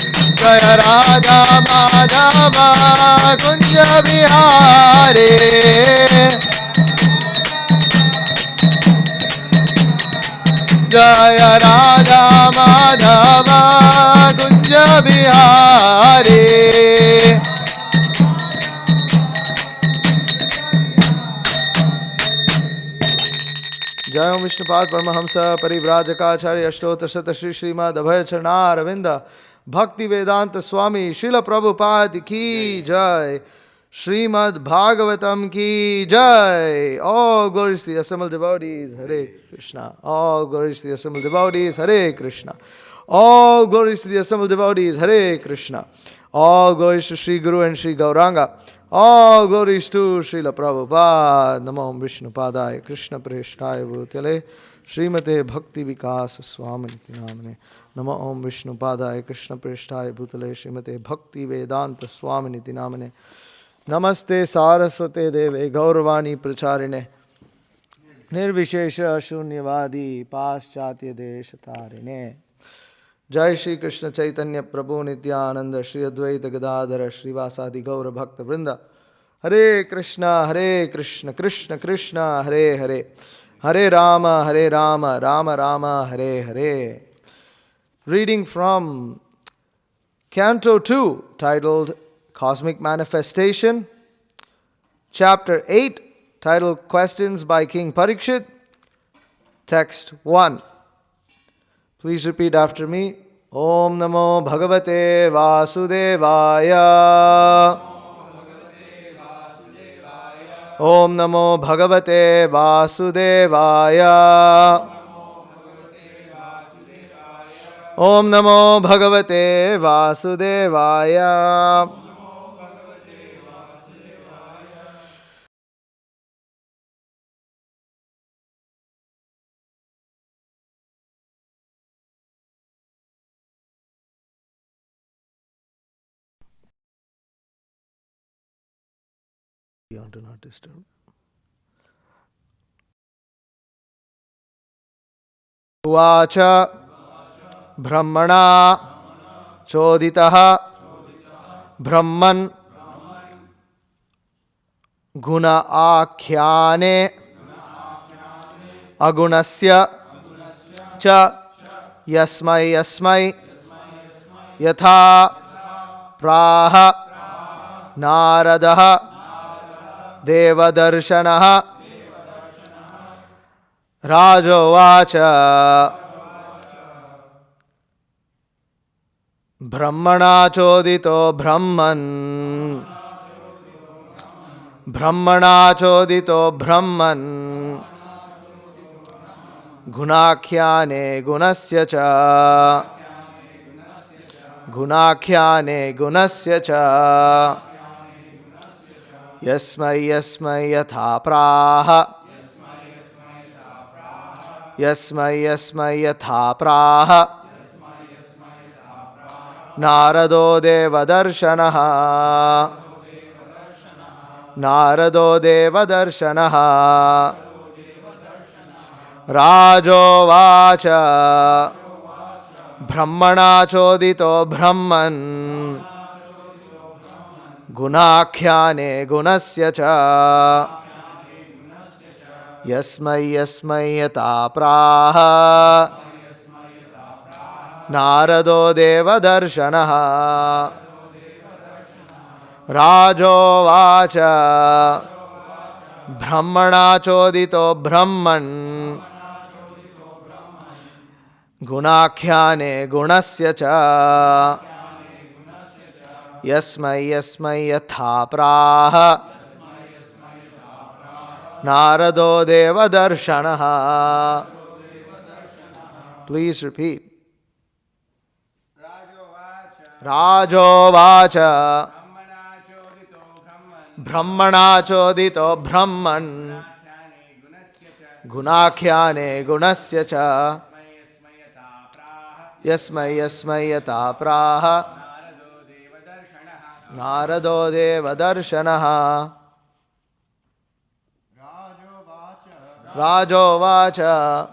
जय राधा माधव कुंज बिहारी जय राधा माधव कुंज बिहारी जय विष्णुपाद परमहंस परिव्राजकाचार्य अष्टोत्तर शत श्री श्रीमद् अभय चरणारविंद भक्ति वेदांत स्वामी श्रील प्रभुपाद की जय श्रीमद् भागवतम की जय. All glories to the assembled devotees. Hare Krishna. All glories to the assembled devotees. Hare Krishna. All glories to the assembled devotees. Hare Krishna. All glories to Sri Guru and Sri Gauranga. All glories to Srila Prabhupada. Namo Vishnupadaya Krishna Preshtaya Bhutale Srimate Bhakti Vikas Swami Namane. Namo Om Vishnupadaya Krishna Preshtaya Bhutale Srimate Bhakti Vedanta Swami Namane. Namaste Saraswate Deve Gauravani Pracharine Nirvishesha Shunyavadi Paschatya Deshatarine. Jai Shri Krishna Chaitanya Prabhu Nityananda Shri Advaita Gadadhara Srivasadi Gaura Bhakta Vrinda. Hare Krishna Krishna Krishna Hare Hare Hare Rama Rama Rama Hare Hare. Reading from Canto 2 titled Cosmic Manifestation, Chapter 8 titled Questions by King Parikshit, Text 1. Please repeat after me. Om Namo Bhagavate Vasudevaya. Om Namo Bhagavate Vasudevaya. Om Namo Bhagavate Vasudevaya. Do not disturb. Uvacha Brahmana Choditaha Brahman Guna Akhyane Agunasya Cha Yasmai Yatha Praha Naradaha Devadarshanaha Rajovacha Brahmana Chodito Brahman Gunakhyane Gunasya Cha Yasmai Yatha Praha Narado Devadarshanaha Rajovacha Brahmana Chodito Brahman Gunakhyane Gunasya Cha Yasmai Yata Praha Narado Devadarshanaha Rajovacha Brahmana Chodito Brahman Gunakhyane Gunasya Cha Yasmai Yatha Praha Narado Devadarshanaha. Please repeat. Rajovacha Brahmana Chodito Brahman Gunakhyane Gunasya Cha Yasmai Yata Praha Narado Devadarshanaha. Rajovacha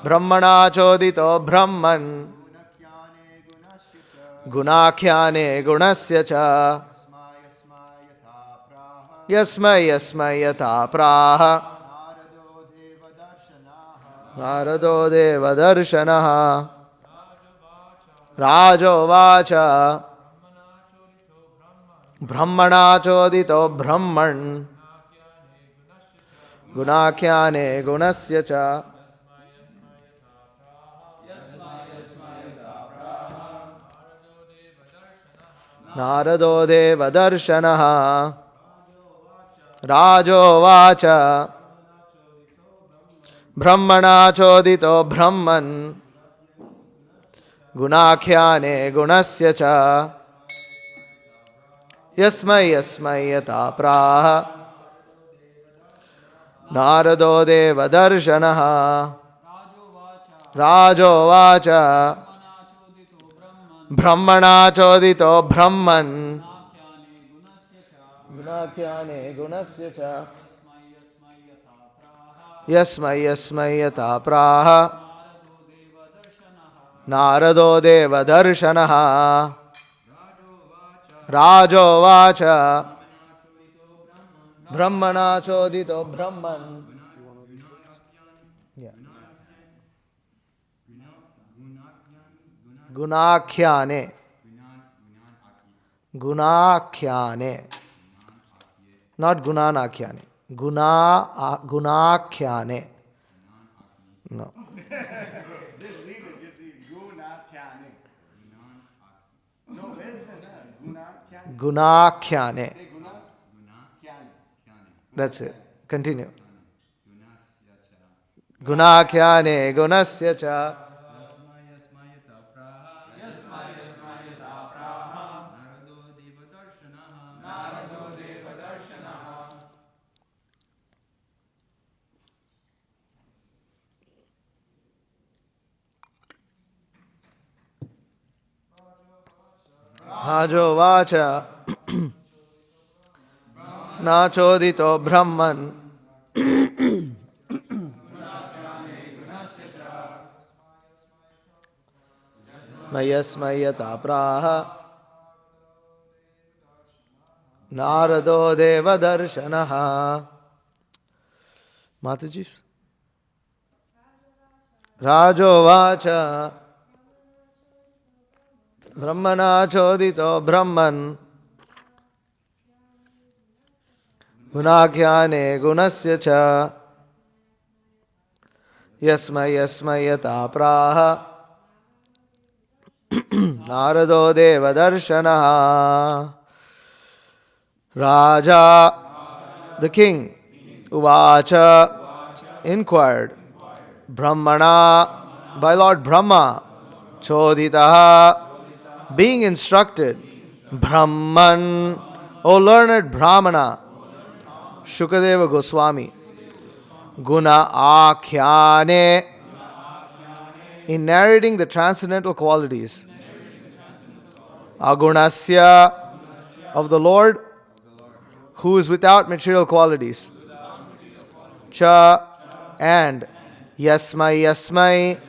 Brahmana Chodito Brahman Gunakhyane gunasya cha. Yasmai yasmai yatha praha. Narado deva darshanaha. Rajo vacha. Brahmana chodito brahman. Gunakhyane gunasya cha. Narado deva darshanaha. Rajo vacha. Brahmana chodito brahman. Gunakhyane gunasya cha. Yasmai yasmai yata praha. Narado deva darshanaha. Rajo vacha. Brahmana chodito brahman. Gunakhyane gunasya cha. Yasmai yasmai yata praha. Narado deva darshanaha. Rajo vacha. Brahmana chodito brahman. Gunakhyane. Gunakhyane. Not gunanakhyane. Gunakhyane. No. Gunakhyane. That's it. Continue. Gunakhyane gunasya cha. Rajo vacha. Na chodito brahman. Mayasmayata praha. Narado deva darshanaha. Mataji. Rajo vacha. Brahmana chodito brahman. Gunakhyane gunasya cha. Yasmai yasmai yata praha. Narado deva darshanaha. Raja, the king, Uvacha, inquired. Brahmana, by Lord Brahma. Choditaha, being instructed. Brahman, O learned Brahmana. Shukadeva Goswami. Guna akhyane, in narrating the transcendental qualities. Agunasya, of the Lord, who is without material qualities. Cha, and. Yasmai yasmai,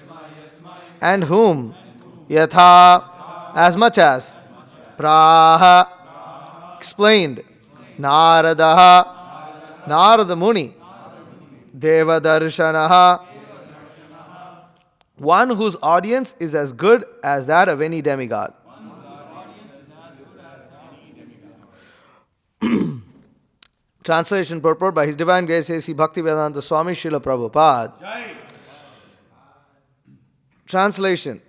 and whom. Yatha, as much as. Praha, explained. Naradaha, Narada Muni. Deva darshanaha, one whose audience is as good as that of any demigod. Translation purport by His Divine Grace A.C. Bhaktivedanta Swami Srila Prabhupada. Translation.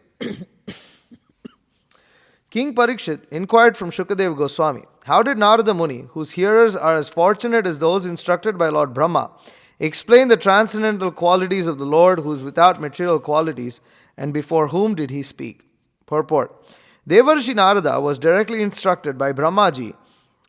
King Parikshit inquired from Shukadeva Goswami, how did Narada Muni, whose hearers are as fortunate as those instructed by Lord Brahma, explain the transcendental qualities of the Lord who is without material qualities, and before whom did he speak? Purport. Devarshi Narada was directly instructed by Brahmaji,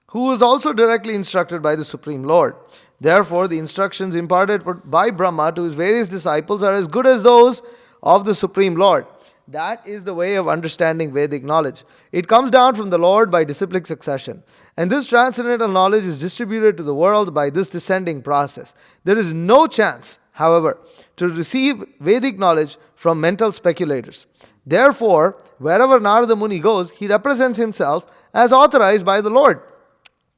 who was also directly instructed by the Supreme Lord. Therefore, the instructions imparted by Brahma to his various disciples are as good as those of the Supreme Lord. That is the way of understanding Vedic knowledge. It comes down from the Lord by disciplic succession. And this transcendental knowledge is distributed to the world by this descending process. There is no chance, however, to receive Vedic knowledge from mental speculators. Therefore, wherever Narada Muni goes, he represents himself as authorized by the Lord,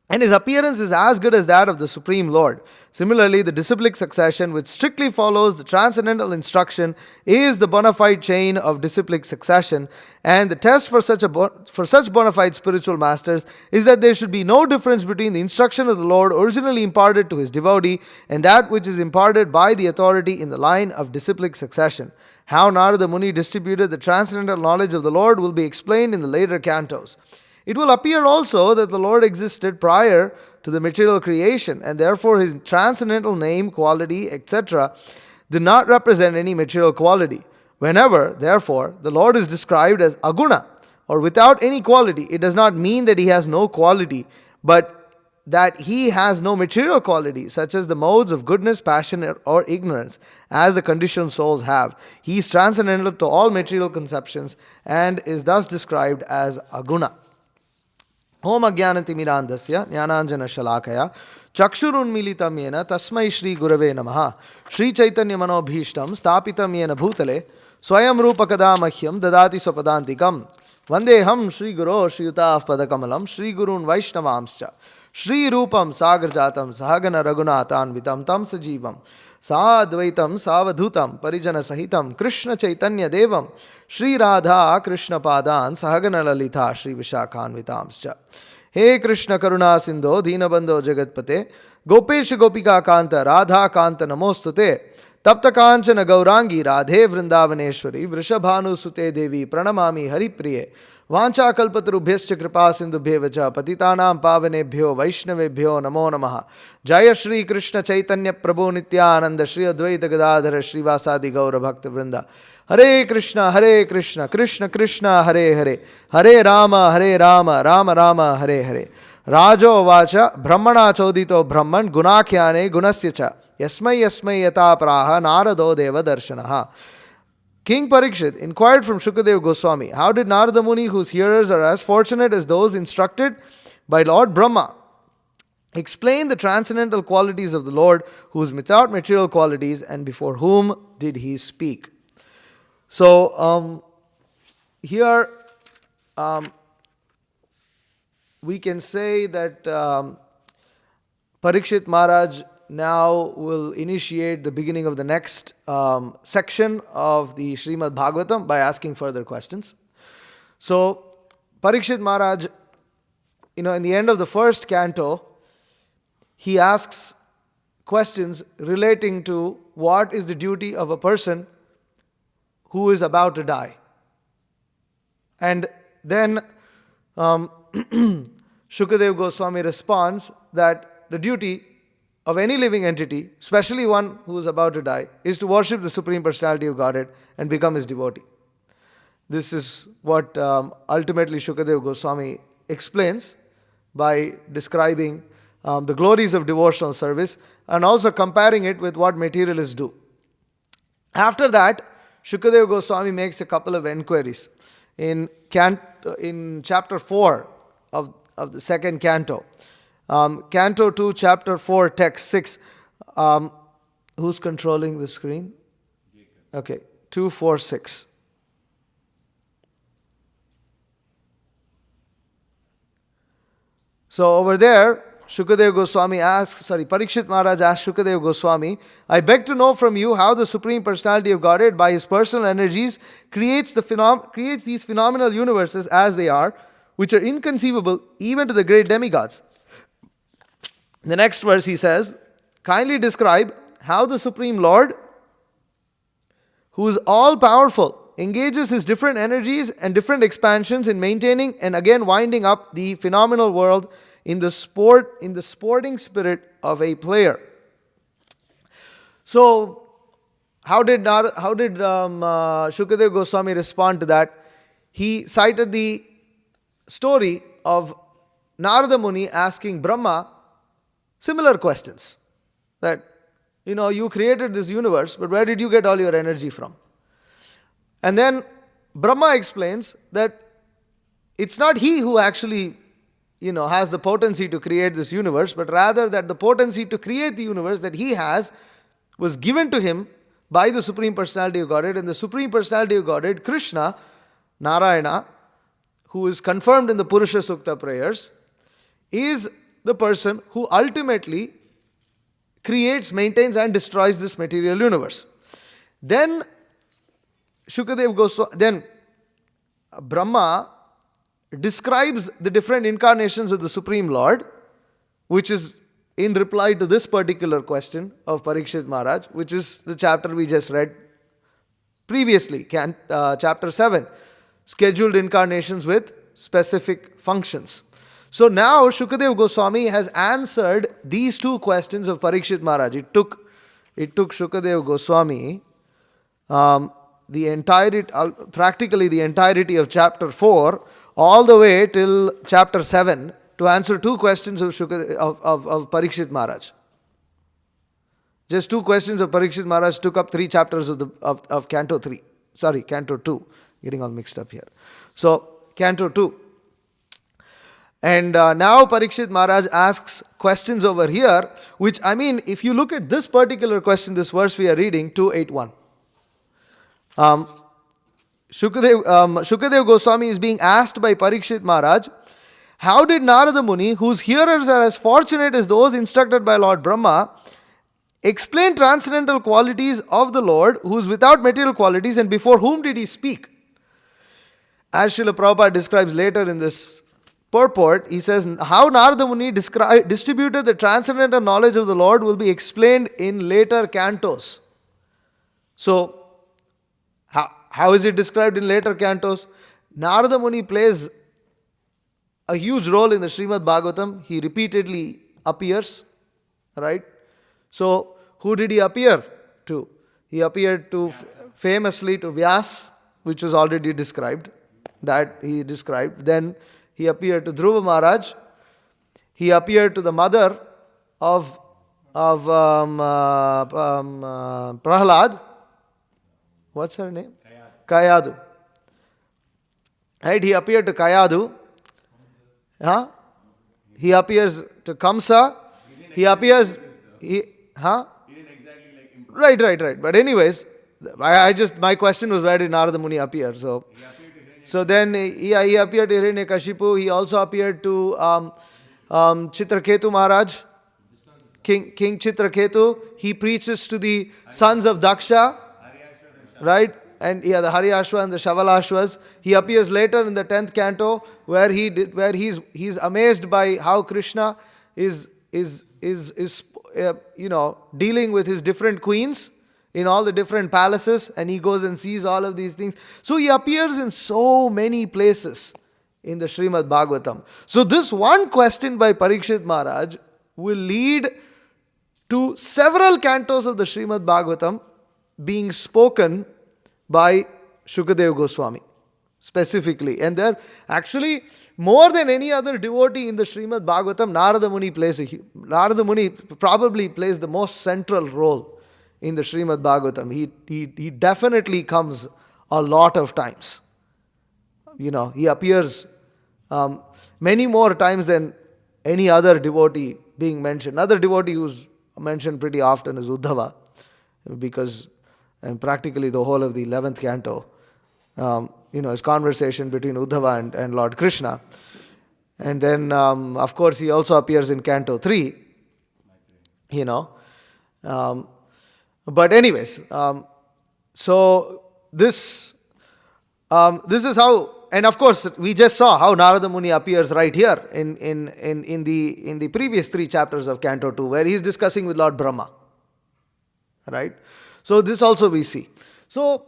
and his appearance is as good as that of the Supreme Lord. Similarly, the disciplic succession, which strictly follows the transcendental instruction, is the bona fide chain of disciplic succession, and the test for such bona fide spiritual masters is that there should be no difference between the instruction of the Lord originally imparted to his devotee and that which is imparted by the authority in the line of disciplic succession. How Narada Muni distributed the transcendental knowledge of the Lord will be explained in the later cantos. It will appear also that the Lord existed prior to the material creation, and therefore his transcendental name, quality, etc. do not represent any material quality. Whenever, therefore, the Lord is described as aguna, or without any quality, it does not mean that he has no quality, but that he has no material quality, such as the modes of goodness, passion, or ignorance, as the conditioned souls have. He is transcendental to all material conceptions, and is thus described as aguna. Om Ajnanatimirandasya Jnananjana Shalakaya Chakshurunmilitam Yena Tasmai Shri Gurave Namaha Shri Chaitanya Manobhishtam Stapitam Yena Bhutale Swayam Rupakada Mahyam Dadati Swapadantikam Vandeham Shri Guru Shriyutaf Padakamalam Shri Gurun Vaishnavamscha Shri Rupam Sagarjatam Sahagana Raghunathan Vitam Tam Sajivam Sadvaitam Savadhutam Parijana Sahitam Krishna Chaitanya Devam Shri Radha Krishna Padan Sahagana Lalita Shri Vishakhan Vitamscha. He Krishna Karuna Sindho Deenabandho Jagatpate Gopesh Gopika Kanta Radha Kanta Namostute Tapta Kanchana Gaurangi Radhe Vrindavaneshwari Vrishabhanu Sute Devi Pranamami Haripriye Vancha Kalpatarubhyascha Kripa Sindhubhyevacha Patitanam Pavanebhyo Vaishnavebhyo Namo Namaha Jaya Shri Krishna Chaitanya Prabhu Nityananda Shri Advaita Gadadhara Shri Vasadi Gaura Bhakta Vrinda Hare Krishna Krishna Krishna Hare Hare Hare Rama Rama Rama Hare Hare Rajo Vacha Brahmana Chodito Brahman Gunakhyane Gunasyacha Yasmai Yata Praha Narado Deva Darshanaha. King Parikshit inquired from Shukadeva Goswami, how did Narada Muni, whose hearers are as fortunate as those instructed by Lord Brahma, explain the transcendental qualities of the Lord, who is without material qualities, and before whom did he speak? So, here we can say that Parikshit Maharaj now will initiate the beginning of the next section of the Srimad Bhagavatam by asking further questions. So, Parikshit Maharaj, in the end of the first canto, he asks questions relating to what is the duty of a person who is about to die. And then Shukadeva Goswami responds that the duty of any living entity, especially one who is about to die, is to worship the Supreme Personality of Godhead and become his devotee. This is what ultimately Shukadeva Goswami explains by describing the glories of devotional service and also comparing it with what materialists do. After that, Shukadeva Goswami makes a couple of enquiries. In chapter 4 of the second canto, Canto 2, Chapter 4, Text 6. Who's controlling the screen? Okay, 2, 4, 6. So over there, Parikshit Maharaj asked Shukadeva Goswami, I beg to know from you how the Supreme Personality of Godhead, by his personal energies, creates these phenomenal universes as they are, which are inconceivable even to the great demigods. The next verse he says, kindly describe how the Supreme Lord, who is all-powerful, engages his different energies and different expansions in maintaining and again winding up the phenomenal world in the sporting spirit of a player. So, how did Shukadeva Goswami respond to that? He cited the story of Narada Muni asking Brahma similar questions. That, you created this universe, but where did you get all your energy from? And then Brahma explains that it's not he who actually, has the potency to create this universe, but rather that the potency to create the universe that he has was given to him by the Supreme Personality of Godhead, and the Supreme Personality of Godhead, Krishna, Narayana, who is confirmed in the Purusha Sukta prayers, is the person who ultimately creates, maintains and destroys this material universe. Then then Brahma describes the different incarnations of the Supreme Lord, which is in reply to this particular question of Parikshit Maharaj, which is the chapter we just read previously, chapter 7, scheduled incarnations with specific functions. So now Shukadeva Goswami has answered these two questions of Parikshit Maharaj. It took Shukadeva Goswami practically the entirety of chapter 4 all the way till chapter 7 to answer two questions of Parikshit Maharaj. Just two questions of Parikshit Maharaj took up 3 chapters of Canto 3. Sorry, Canto 2. Getting all mixed up here. So, Canto 2. And now Parikshit Maharaj asks questions over here, which, I mean, if you look at this particular question, this verse we are reading, 281. Shukadev Goswami is being asked by Parikshit Maharaj, how did Narada Muni, whose hearers are as fortunate as those instructed by Lord Brahma, explain transcendental qualities of the Lord, who is without material qualities, and before whom did he speak? As Srila Prabhupada describes later in this purport, he says, how Narada Muni distributed the transcendental knowledge of the Lord will be explained in later cantos. So, how is it described in later cantos? Narada Muni plays a huge role in the Srimad Bhagavatam. He repeatedly appears, right? So, who did he appear to? He appeared to famously to Vyas, which was already described. That he described. Then he appeared to Dhruva Maharaj. He appeared to the mother of Prahlad. What's her name? Kayadu. Right? He appeared to Kayadu. Huh? He appears to Kamsa. He appears. Huh? Right. But anyways, my question was, where did Narada Muni appear? So then he appeared to Hiranyakashipu. He also appeared to Chitraketu Maharaj, King Chitraketu. He preaches to the sons of Daksha, right? And the Haryashva and the Shavalashvas. He appears later in the 10th canto, where he's amazed by how Krishna is dealing with his different queens in all the different palaces, and he goes and sees all of these things. So he appears in so many places in the Srimad Bhagavatam. So this one question by Parikshit Maharaj will lead to several cantos of the Srimad Bhagavatam being spoken by Shukadeva Goswami specifically. And there actually, more than any other devotee in the Srimad Bhagavatam, Narada Muni probably plays the most central role in the Srimad Bhagavatam. He definitely comes a lot of times. He appears many more times than any other devotee being mentioned. Another devotee who's mentioned pretty often is Uddhava, because practically the whole of the 11th canto, his conversation between Uddhava and Lord Krishna. And then, of course, he also appears in Canto 3, But anyways, so this is how, and of course, we just saw how Narada Muni appears right here in the previous 3 chapters of Canto 2, where he is discussing with Lord Brahma. Right? So this also we see. So,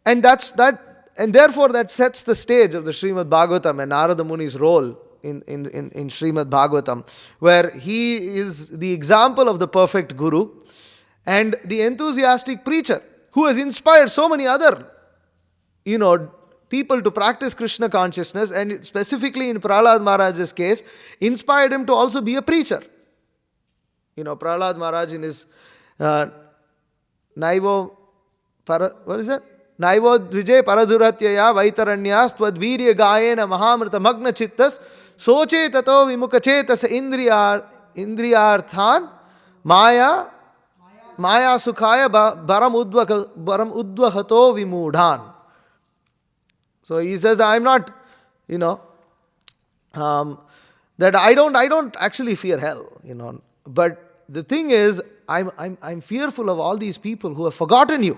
and therefore that sets the stage of the Srimad Bhagavatam and Narada Muni's role in Srimad Bhagavatam, where he is the example of the perfect guru and the enthusiastic preacher who has inspired so many other, people to practice Krishna consciousness, and specifically in Prahlad Maharaj's case, inspired him to also be a preacher. Prahlad Maharaj in his Naivo Dvije Paraduratyaya Vaitaranyas Twadvirya Gayena Mahamrita Magna Chittas Soche Tato Vimukachetas Indriyarthan Maya Sukhaya Baram Udvahato Vimudhan. So he says, I'm not, that I don't actually fear hell, But the thing is, I'm fearful of all these people who have forgotten you.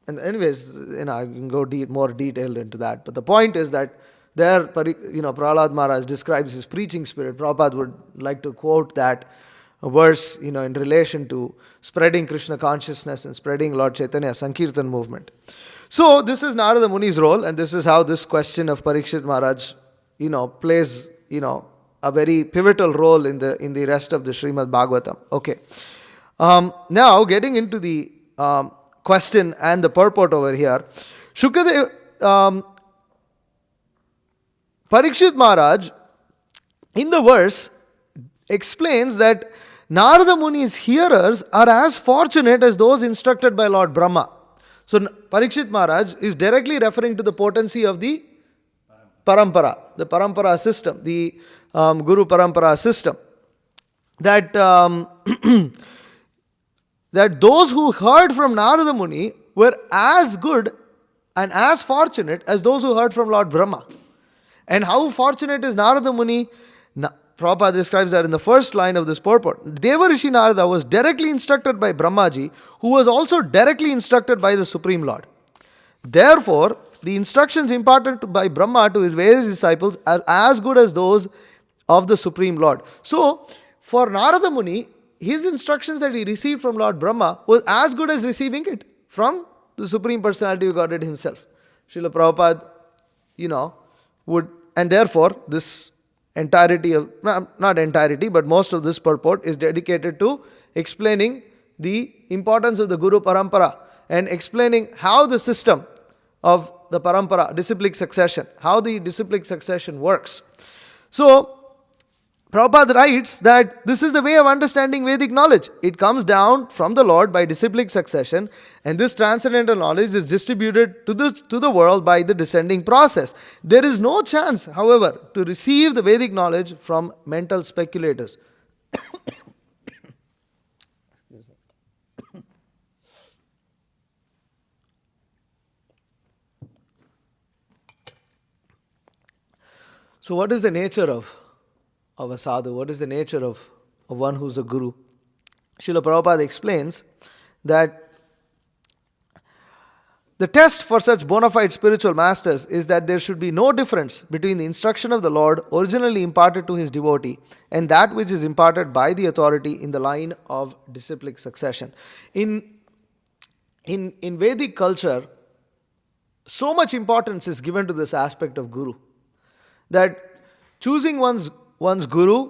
And anyways, I can go more detailed into that. But the point is that there, Prahlad Maharaj describes his preaching spirit. Prabhupada would like to quote that verse, in relation to spreading Krishna consciousness and spreading Lord Chaitanya's Sankirtan movement. So this is Narada Muni's role, and this is how this question of Parikshit Maharaj, plays, a very pivotal role in the rest of the Srimad Bhagavatam. Okay. Now getting into the question and the purport over here, Shukadev, Parikshit Maharaj in the verse explains that Narada Muni's hearers are as fortunate as those instructed by Lord Brahma. So Parikshit Maharaj is directly referring to the potency of the parampara, the parampara system, the Guru parampara system. That that those who heard from Narada Muni were as good and as fortunate as those who heard from Lord Brahma. And how fortunate is Narada Muni? Prabhupada describes that in the first line of this purport. Deva Rishi Narada was directly instructed by Brahmaji, who was also directly instructed by the Supreme Lord. Therefore, the instructions imparted by Brahma to his various disciples are as good as those of the Supreme Lord. So, for Narada Muni, his instructions that he received from Lord Brahma was as good as receiving it from the Supreme Personality of Godhead himself. Srila Prabhupada, would, and therefore, this entirety of, not entirety, but most of this purport is dedicated to explaining the importance of the Guru Parampara and explaining how the system of the Parampara, disciplic succession, how the disciplic succession works. So, Prabhupada writes that this is the way of understanding Vedic knowledge. It comes down from the Lord by disciplic succession, and this transcendental knowledge is distributed to the world by the descending process. There is no chance, however, to receive the Vedic knowledge from mental speculators. So what is the nature of a sadhu? What is the nature of one who's a guru? Srila Prabhupada explains that the test for such bona fide spiritual masters is that there should be no difference between the instruction of the Lord originally imparted to his devotee and that which is imparted by the authority in the line of disciplic succession. In Vedic culture, so much importance is given to this aspect of guru, that choosing one's guru,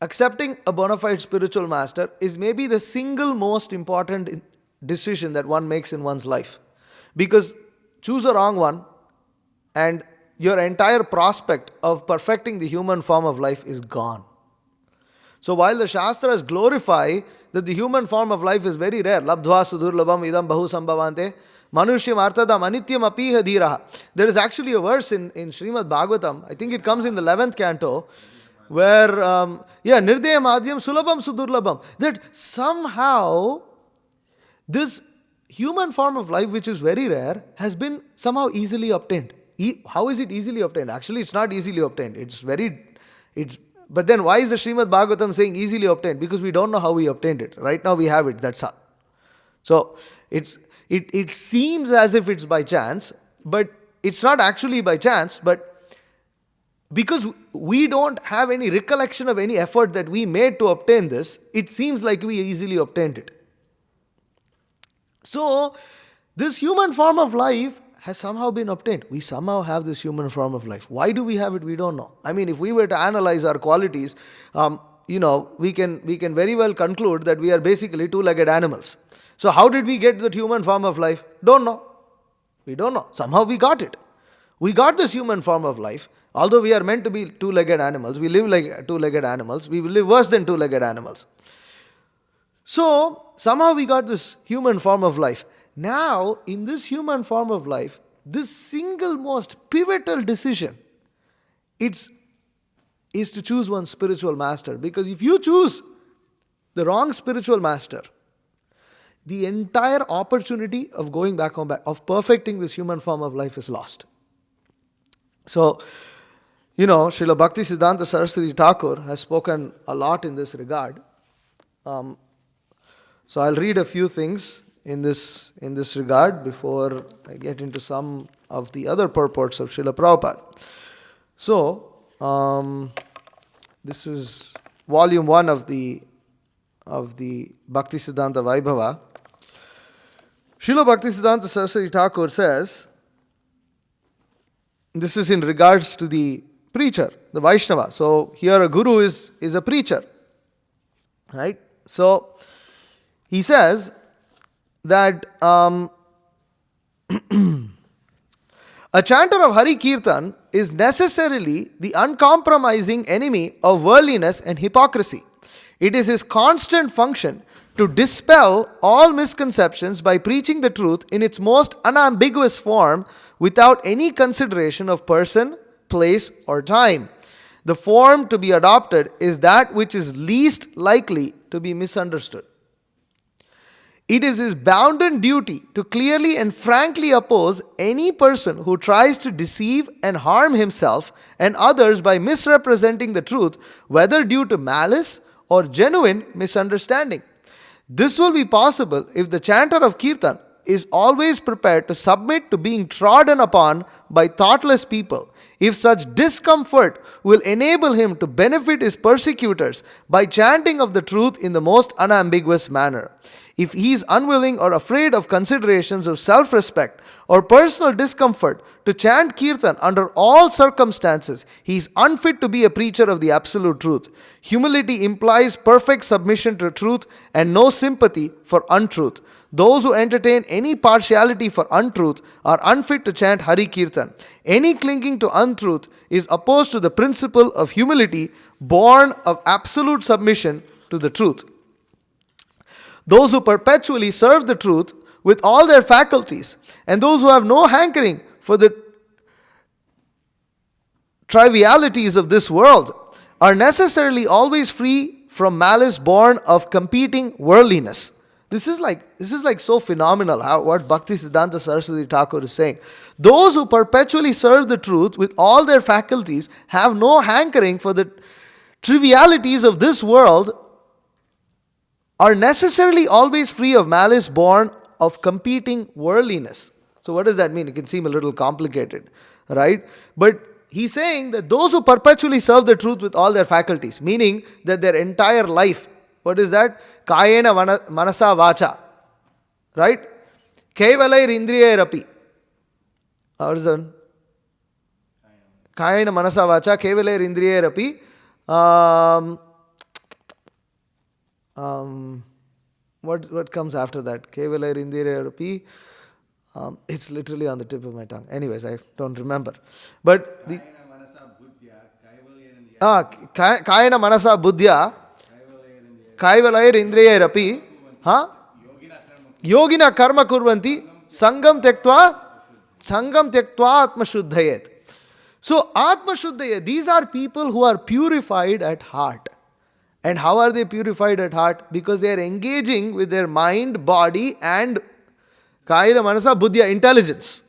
accepting a bona fide spiritual master is maybe the single most important decision that one makes in one's life. Because choose a wrong one and your entire prospect of perfecting the human form of life is gone. So while the Shastras glorify that the human form of life is very rare, labdhva sudurlabham idam bahu sambhavante, manushya martadam anityam apiha dhiraha. There is actually a verse in Srimad Bhagavatam, I think it comes in the 11th canto, where, nirdeyam adhyam sulabham sudurlabham, that somehow this human form of life, which is very rare, has been somehow easily obtained. How is it easily obtained? Actually, it's not easily obtained. But then why is the Srimad Bhagavatam saying easily obtained? Because we don't know how we obtained it. Right now we have it, that's all. So, it seems as if it's by chance, but it's not actually by chance, but because we don't have any recollection of any effort that we made to obtain this, it seems like we easily obtained it. So, this human form of life has somehow been obtained. We somehow have this human form of life. Why do we have it? We don't know. I mean, if we were to analyze our qualities, we can very well conclude that we are basically two-legged animals. So, how did we get that human form of life? Don't know. We don't know. Somehow we got it. We got this human form of life. Although we are meant to be two-legged animals, we live like two-legged animals. We will live worse than two-legged animals. So, somehow we got this human form of life. Now, in this human form of life, this single most pivotal decision is to choose one spiritual master. Because if you choose the wrong spiritual master, the entire opportunity of going back home, of perfecting this human form of life is lost. So, Srila Bhakti Siddhanta Saraswati Thakur has spoken a lot in this regard. So I'll read a few things in this regard before I get into some of the other purports of Srila Prabhupada. So, this is volume 1 of the Bhakti Siddhanta Vaibhava. Srila Bhakti Siddhanta Saraswati Thakur says, this is in regards to the preacher, the Vaishnava. So here a guru is a preacher, right? So he says that a chanter of Hari Kirtan is necessarily the uncompromising enemy of worldliness and hypocrisy. It is his constant function to dispel all misconceptions by preaching the truth in its most unambiguous form without any consideration of person, place, or time. The form to be adopted is that which is least likely to be misunderstood. It is his bounden duty to clearly and frankly oppose any person who tries to deceive and harm himself and others by misrepresenting the truth, whether due to malice or genuine misunderstanding. This will be possible if the chanter of Kirtan is always prepared to submit to being trodden upon by thoughtless people, if such discomfort will enable him to benefit his persecutors by chanting of the truth in the most unambiguous manner. If he is unwilling or afraid of considerations of self-respect or personal discomfort to chant Kirtan under all circumstances, he is unfit to be a preacher of the absolute truth. Humility implies perfect submission to truth and no sympathy for untruth. Those who entertain any partiality for untruth are unfit to chant Hari Kirtan. Any clinging to untruth is opposed to the principle of humility born of absolute submission to the truth. Those who perpetually serve the truth with all their faculties, and those who have no hankering for the trivialities of this world, are necessarily always free from malice born of competing worldliness. This is like so phenomenal what Bhakti Siddhanta Saraswati Thakur is saying. Those who perpetually serve the truth with all their faculties have no hankering for the trivialities of this world, are necessarily always free of malice born of competing worldliness. So what does that mean? It can seem a little complicated, right? But he's saying that those who perpetually serve the truth with all their faculties, meaning that their entire life, what is that? Kayena manasa vacha, right? Kevalair indriyairapi. What is that? Kayena manasa vacha, kevalair indriyairapi. What comes after that? Kevalair indriyairapi. It's literally on the tip of my tongue. Anyways, I don't remember. But the Kayena manasa buddhya Kaivalayar indriyairapi yogina karma kurvanti sangam tyaktva atma shuddhayet. So atma shuddhayet, these are people who are purified at heart. And how are they purified at heart? Because they are engaging with their mind, body and kayana manasa buddhya, intelligence.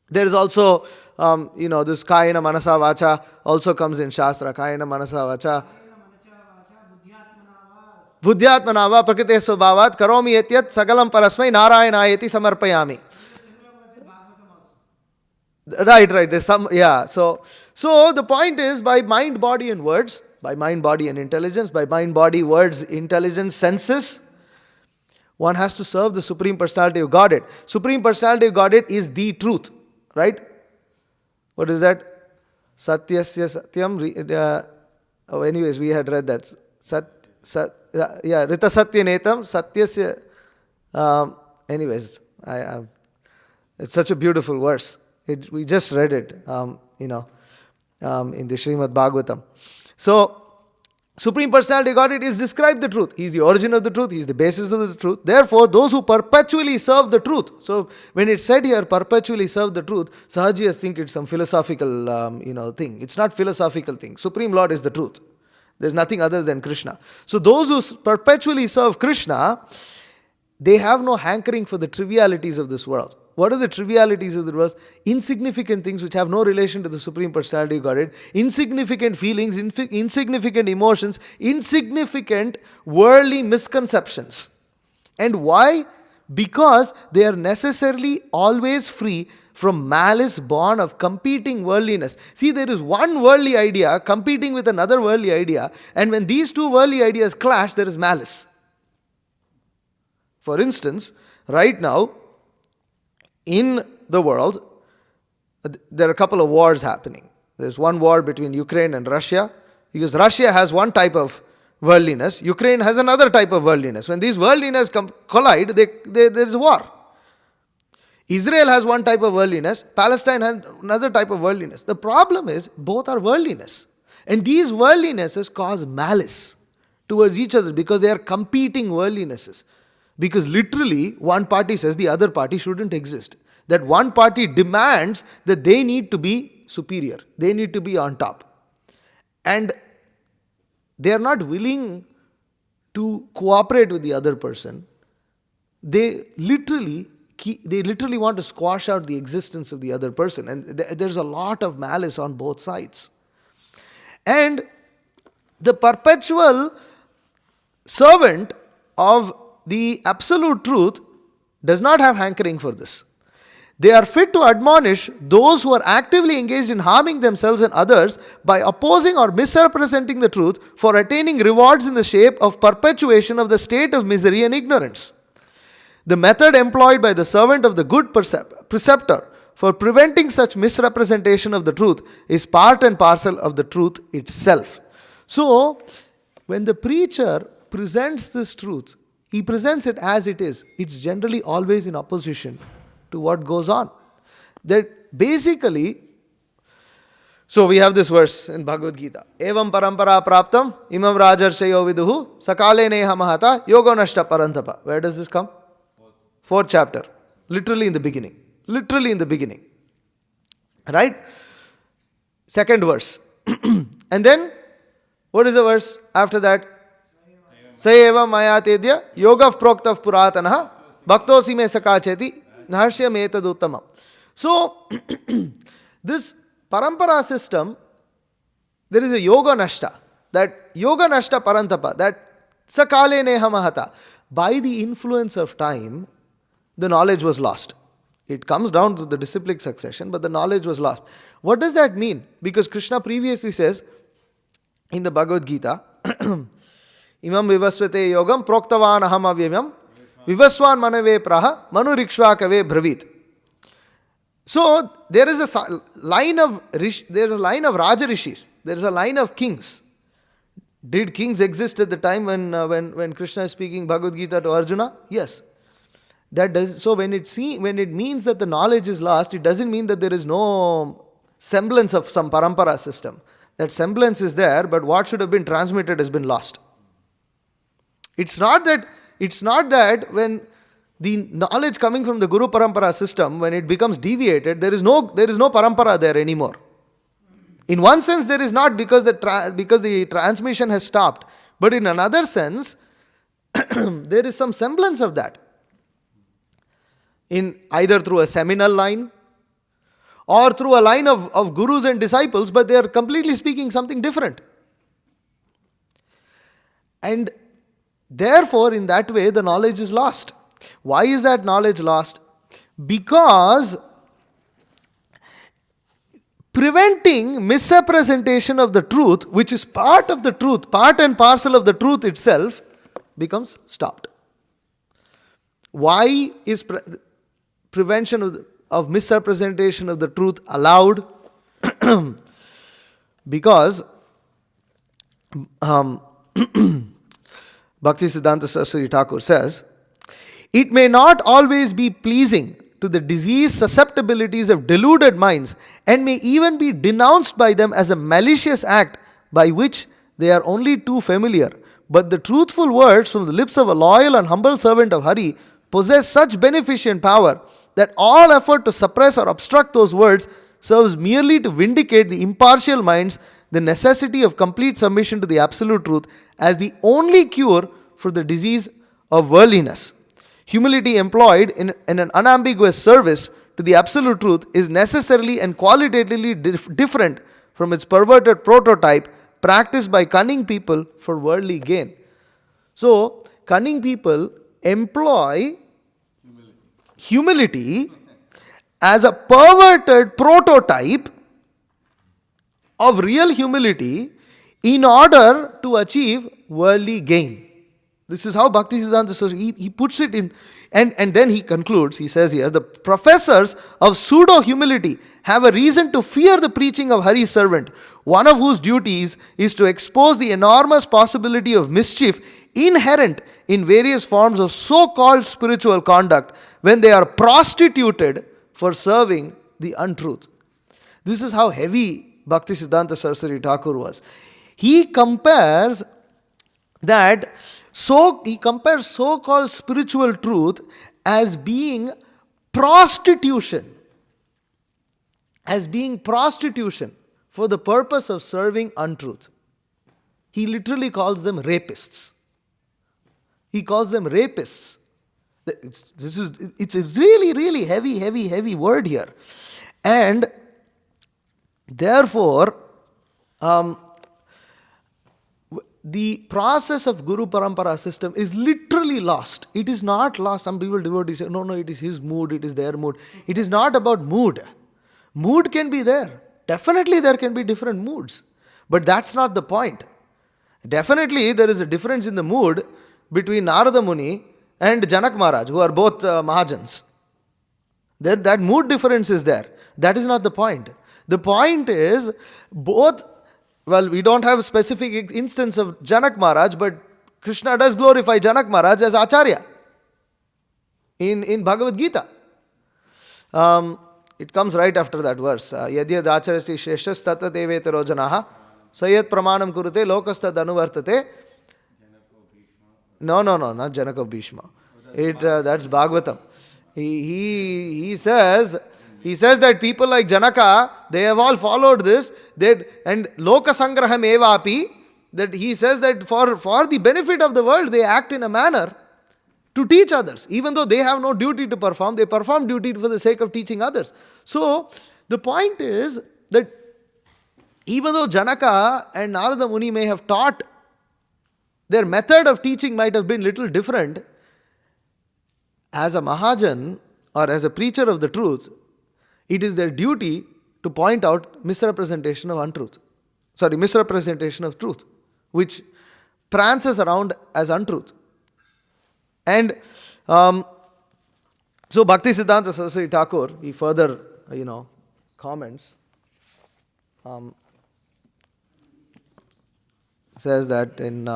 There is also this kayana manasa vacha also comes in Shastra. Kayana manasa vacha buddhyatmanava prakrite svabhavat karomi etyat sagalam parasmai narayanayati samarpayami. Right. There's some, yeah. So the point is, by mind, body and words, by mind, body and intelligence, by mind, body, words, intelligence, senses, one has to serve the Supreme Personality of Godhead. Supreme Personality of Godhead is the truth, right? What is that? Satyasya satyam. Anyways, we had read that. Rita satya netam satyasya. Anyways, it's such a beautiful verse. We just read it, in the Srimad Bhagavatam. So, Supreme Personality of Godhead is described the truth. He is the origin of the truth. He is the basis of the truth. Therefore, those who perpetually serve the truth. So, when it's said here, perpetually serve the truth, Sahajiyas think it's some philosophical, thing. It's not philosophical thing. Supreme Lord is the truth. There's nothing other than Krishna. So, those who perpetually serve Krishna, they have no hankering for the trivialities of this world. What are the trivialities of the world? Insignificant things which have no relation to the Supreme Personality of Godhead, insignificant feelings, insignificant emotions, insignificant worldly misconceptions. And why? Because they are necessarily always free from malice born of competing worldliness. See, there is one worldly idea competing with another worldly idea, and when these two worldly ideas clash, there is malice. For instance, right now, in the world, there are a couple of wars happening. There's one war between Ukraine and Russia, because Russia has one type of worldliness, Ukraine has another type of worldliness. When these worldliness collide, there is a war. Israel has one type of worldliness, Palestine has another type of worldliness. The problem is, both are worldliness. And these worldlinesses cause malice towards each other because they are competing worldlinesses. Because literally, one party says the other party shouldn't exist. That one party demands that they need to be superior. They need to be on top. And they are not willing to cooperate with the other person. They literally want to squash out the existence of the other person. And there's a lot of malice on both sides. And the perpetual servant of the absolute truth does not have hankering for this. They are fit to admonish those who are actively engaged in harming themselves and others by opposing or misrepresenting the truth for attaining rewards in the shape of perpetuation of the state of misery and ignorance. The method employed by the servant of the good preceptor for preventing such misrepresentation of the truth is part and parcel of the truth itself. So, when the preacher presents this truth, he presents it as it is. It's generally always in opposition to what goes on. That basically, so we have this verse in Bhagavad Gita. Evam parampara praptam imam rajarshayo viduhu sakale neha mahata yogo nashta parantapa. Where does this come? Fourth chapter. Literally in the beginning. Literally in the beginning. Right? Second verse. And then, what is the verse after that? Sayeva maya tedya yoga proktav puratanaha bhaktosi me sakacheti naharshya metad uttamam. So, this parampara system, there is a yoga nashta. That yoga nashta parantapa, that sakale neha mahata. By the influence of time, the knowledge was lost. It comes down to the disciplic succession, but the knowledge was lost. What does that mean? Because Krishna previously says in the Bhagavad Gita, Imam vivasvate yogam proktavan aham avyamam vivaswan manave praha manu rikshvakave bravit. So there is a line of Raja Rishis. There is a line of kings. Did kings exist at the time when Krishna is speaking Bhagavad Gita to Arjuna? Yes. That does so. When it means that the knowledge is lost, it doesn't mean that there is no semblance of some parampara system. That semblance is there, but what should have been transmitted has been lost. It's not that when the knowledge coming from the Guru Parampara system, when it becomes deviated, there is no parampara there anymore. In one sense, there is not because the transmission has stopped. But in another sense, there is some semblance of that. In either through a seminal line or through a line of gurus and disciples, but they are completely speaking something different. And therefore, in that way, the knowledge is lost. Why is that knowledge lost? Because preventing misrepresentation of the truth, which is part of the truth, part and parcel of the truth itself, becomes stopped. Why is prevention of misrepresentation of the truth allowed? Because Bhaktisiddhanta Saraswati Thakur says, it may not always be pleasing to the diseased susceptibilities of deluded minds and may even be denounced by them as a malicious act by which they are only too familiar. But the truthful words from the lips of a loyal and humble servant of Hari possess such beneficent power that all effort to suppress or obstruct those words serves merely to vindicate the impartial minds the necessity of complete submission to the absolute truth as the only cure for the disease of worldliness. Humility employed in an unambiguous service to the absolute truth is necessarily and qualitatively different from its perverted prototype practiced by cunning people for worldly gain. So, cunning people employ humility as a perverted prototype of real humility in order to achieve worldly gain. This is how Bhaktisiddhanta Saraswati, he puts it in, and then he concludes, he says here, the professors of pseudo-humility have a reason to fear the preaching of Hari's servant, one of whose duties is to expose the enormous possibility of mischief inherent in various forms of so-called spiritual conduct when they are prostituted for serving the untruth. This is how heavy Bhaktisiddhanta Saraswati Thakur was. He compares so-called spiritual truth as being prostitution. As being prostitution for the purpose of serving untruth. He literally calls them rapists. He calls them rapists. It's a really, really heavy word here. And therefore, the process of Guru Parampara system is literally lost. It is not lost. Some people, devotees say, no, it is his mood, it is their mood. It is not about mood. Mood can be there. Definitely there can be different moods. But that's not the point. Definitely there is a difference in the mood between Narada Muni and Janak Maharaj, who are both Mahajans. That mood difference is there. That is not the point. The point is both. Well, we don't have a specific instance of Janak Maharaj, but Krishna does glorify Janak Maharaj as Acharya in Bhagavad Gita. It comes right after that verse. Yadyad acharati sheshas tata devetaro janaha sayat pramanam kurute lokastad anuvartate. No, not Janaka Bhishma. That's Bhagavatam. He says that people like Janaka, they have all followed this. And Loka Sangraham Evapi, that he says that for the benefit of the world, they act in a manner to teach others. Even though they have no duty to perform, they perform duty for the sake of teaching others. So, the point is that even though Janaka and Narada Muni may have taught, their method of teaching might have been little different, as a Mahajan or as a preacher of the truth, it is their duty to point out misrepresentation of truth, which prances around as untruth. And so Bhaktisiddhanta Saraswati Thakur, he further, comments, says that in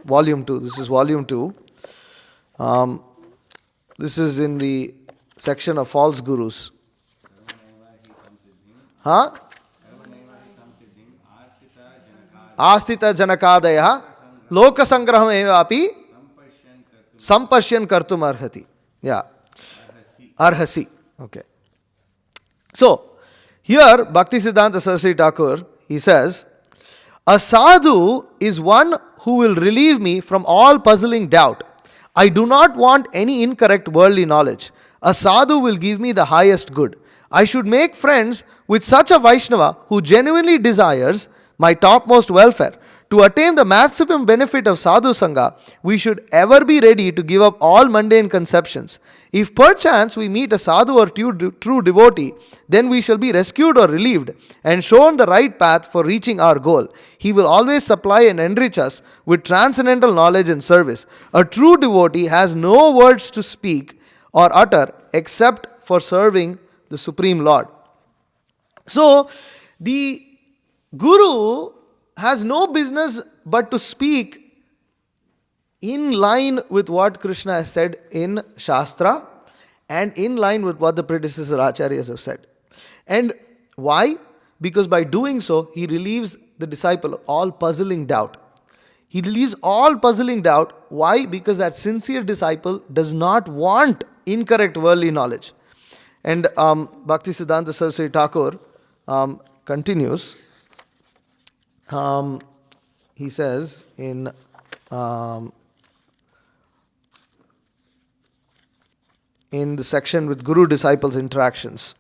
volume 2, this is volume 2, this is in the section of false gurus. Astita janakadaya loka sangraham evapi sampashyan kartum arhati. Yeah. Arhasi. Okay. So, here Bhaktisiddhanta Saraswati Thakur, he says, a sadhu is one who will relieve me from all puzzling doubt. I do not want any incorrect worldly knowledge. A sadhu will give me the highest good. I should make friends with such a Vaishnava who genuinely desires my topmost welfare. To attain the maximum benefit of sadhu sangha, we should ever be ready to give up all mundane conceptions. If perchance we meet a sadhu or true devotee, then we shall be rescued or relieved and shown the right path for reaching our goal. He will always supply and enrich us with transcendental knowledge and service. A true devotee has no words to speak or utter except for serving the Supreme Lord. So, the Guru has no business but to speak in line with what Krishna has said in Shastra and in line with what the predecessor Acharyas have said. And why? Because by doing so, he relieves the disciple of all puzzling doubt. He relieves all puzzling doubt. Why? Because that sincere disciple does not want incorrect worldly knowledge. And Bhaktisiddhanta Saraswati Thakur continues. He says in in the section with Guru-disciples interactions.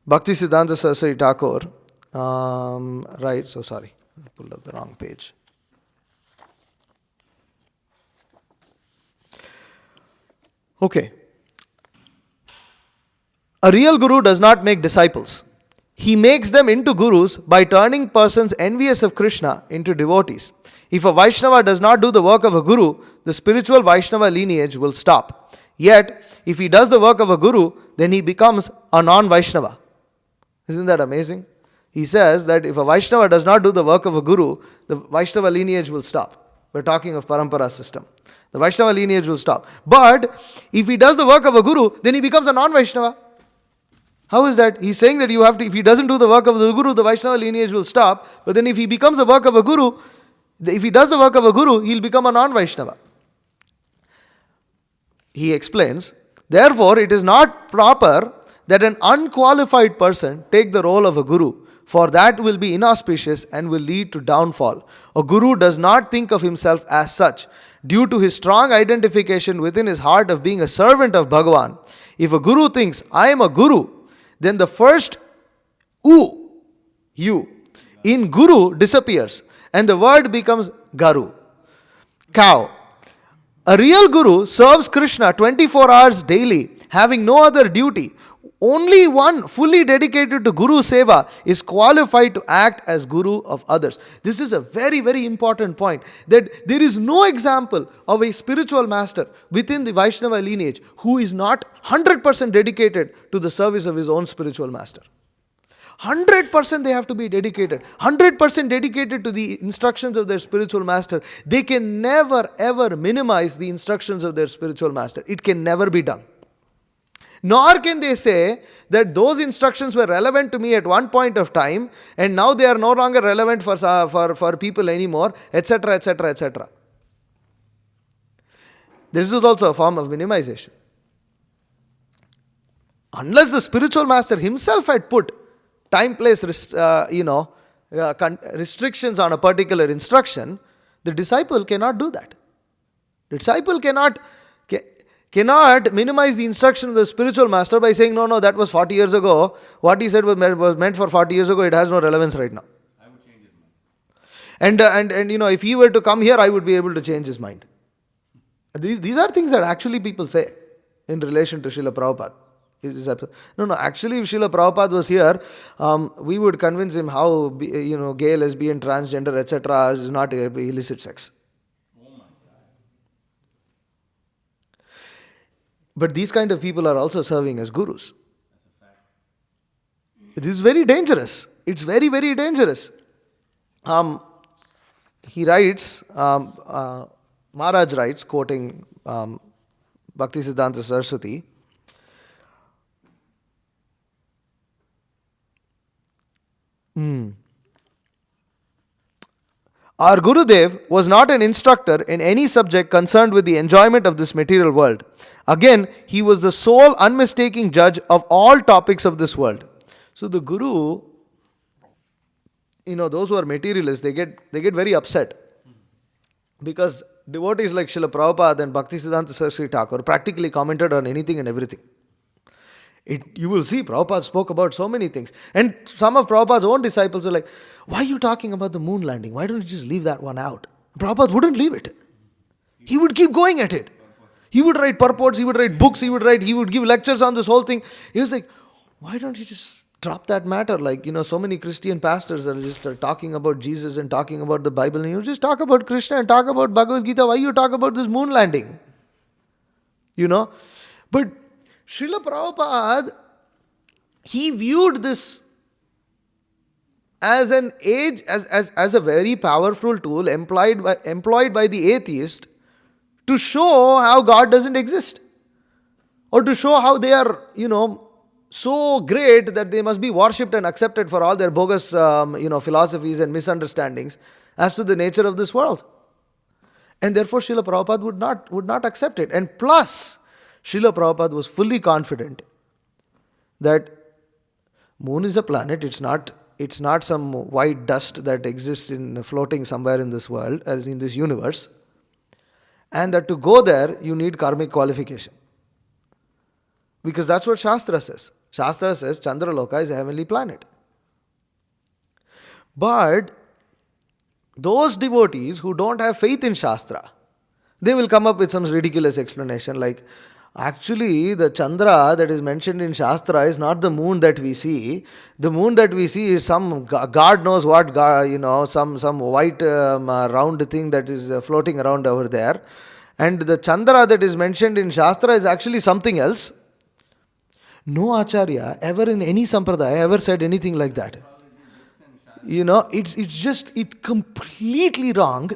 Bhaktisiddhanta Saraswati Thakur writes, so sorry, I pulled up the wrong page. Okay. A real guru does not make disciples. He makes them into gurus by turning persons envious of Krishna into devotees. If a Vaishnava does not do the work of a guru, the spiritual Vaishnava lineage will stop. Yet, if he does the work of a guru, then he becomes a non-Vaishnava. Isn't that amazing? He says that if a Vaishnava does not do the work of a guru, the Vaishnava lineage will stop. We're talking of Parampara system. The Vaishnava lineage will stop. But if he does the work of a guru, then he becomes a non-Vaishnava. How is that? He's saying that you have to, if he doesn't do the work of the guru, the Vaishnava lineage will stop. But then if he becomes the work of a guru, if he does the work of a guru, he'll become a non-Vaishnava. He explains, therefore it is not proper that an unqualified person take the role of a guru, for that will be inauspicious and will lead to downfall. A guru does not think of himself as such, due to his strong identification within his heart of being a servant of Bhagavan. If a guru thinks, I am a guru, then the first you, in guru disappears and the word becomes garu, cow. A real guru serves Krishna 24 hours daily, having no other duty. Only one fully dedicated to Guru Seva is qualified to act as Guru of others. This is a very, very important point, that there is no example of a spiritual master within the Vaishnava lineage who is not 100% dedicated to the service of his own spiritual master. 100% they have to be dedicated. 100% dedicated to the instructions of their spiritual master. They can never ever minimize the instructions of their spiritual master. It can never be done. Nor can they say that those instructions were relevant to me at one point of time and now they are no longer relevant for people anymore, etc., etc., etc. This is also a form of minimization. Unless the spiritual master himself had put time, place, restrictions on a particular instruction, the disciple cannot do that. The disciple cannot minimize the instruction of the spiritual master by saying, no, that was 40 years ago. What he said was meant for 40 years ago. It has no relevance right now. I would change his mind. And if he were to come here, I would be able to change his mind. These are things that actually people say in relation to Srila Prabhupada. Actually, if Srila Prabhupada was here, we would convince him how, gay, lesbian, transgender, etc. is not illicit sex. But these kind of people are also serving as gurus. That's a fact. This is very dangerous. It's very, very dangerous. He writes, Maharaj writes, quoting Bhaktisiddhanta Saraswati, Our Gurudev was not an instructor in any subject concerned with the enjoyment of this material world. Again, he was the sole unmistaking judge of all topics of this world. So the Guru, those who are materialists, they get very upset. Because devotees like Srila Prabhupada and Bhaktisiddhanta Saraswati Thakur practically commented on anything and everything. You will see Prabhupada spoke about so many things. And some of Prabhupada's own disciples were like, why are you talking about the moon landing? Why don't you just leave that one out? Prabhupada wouldn't leave it. He would keep going at it. He would write purports, he would write books, he would give lectures on this whole thing. He was like, why don't you just drop that matter? Like, so many Christian pastors are just talking about Jesus and talking about the Bible. And you just talk about Krishna and talk about Bhagavad Gita. Why you talk about this moon landing? But Srila Prabhupada, he viewed this as an as a very powerful tool employed by the atheist to show how God doesn't exist, or to show how they are, so great that they must be worshipped and accepted for all their bogus, philosophies and misunderstandings as to the nature of this world. And therefore, Srila Prabhupada would not accept it. And plus, Srila Prabhupada was fully confident that moon is a planet. It's not some white dust that exists floating somewhere in this world, as in this universe. And that to go there, you need karmic qualification. Because that's what Shastra says. Shastra says Chandraloka is a heavenly planet. But those devotees who don't have faith in Shastra, they will come up with some ridiculous explanation like, actually, the Chandra that is mentioned in Shastra is not the moon that we see. The moon that we see is some God knows what, some white round thing that is floating around over there. And the Chandra that is mentioned in Shastra is actually something else. No Acharya ever in any Sampradaya ever said anything like that. It's completely wrong.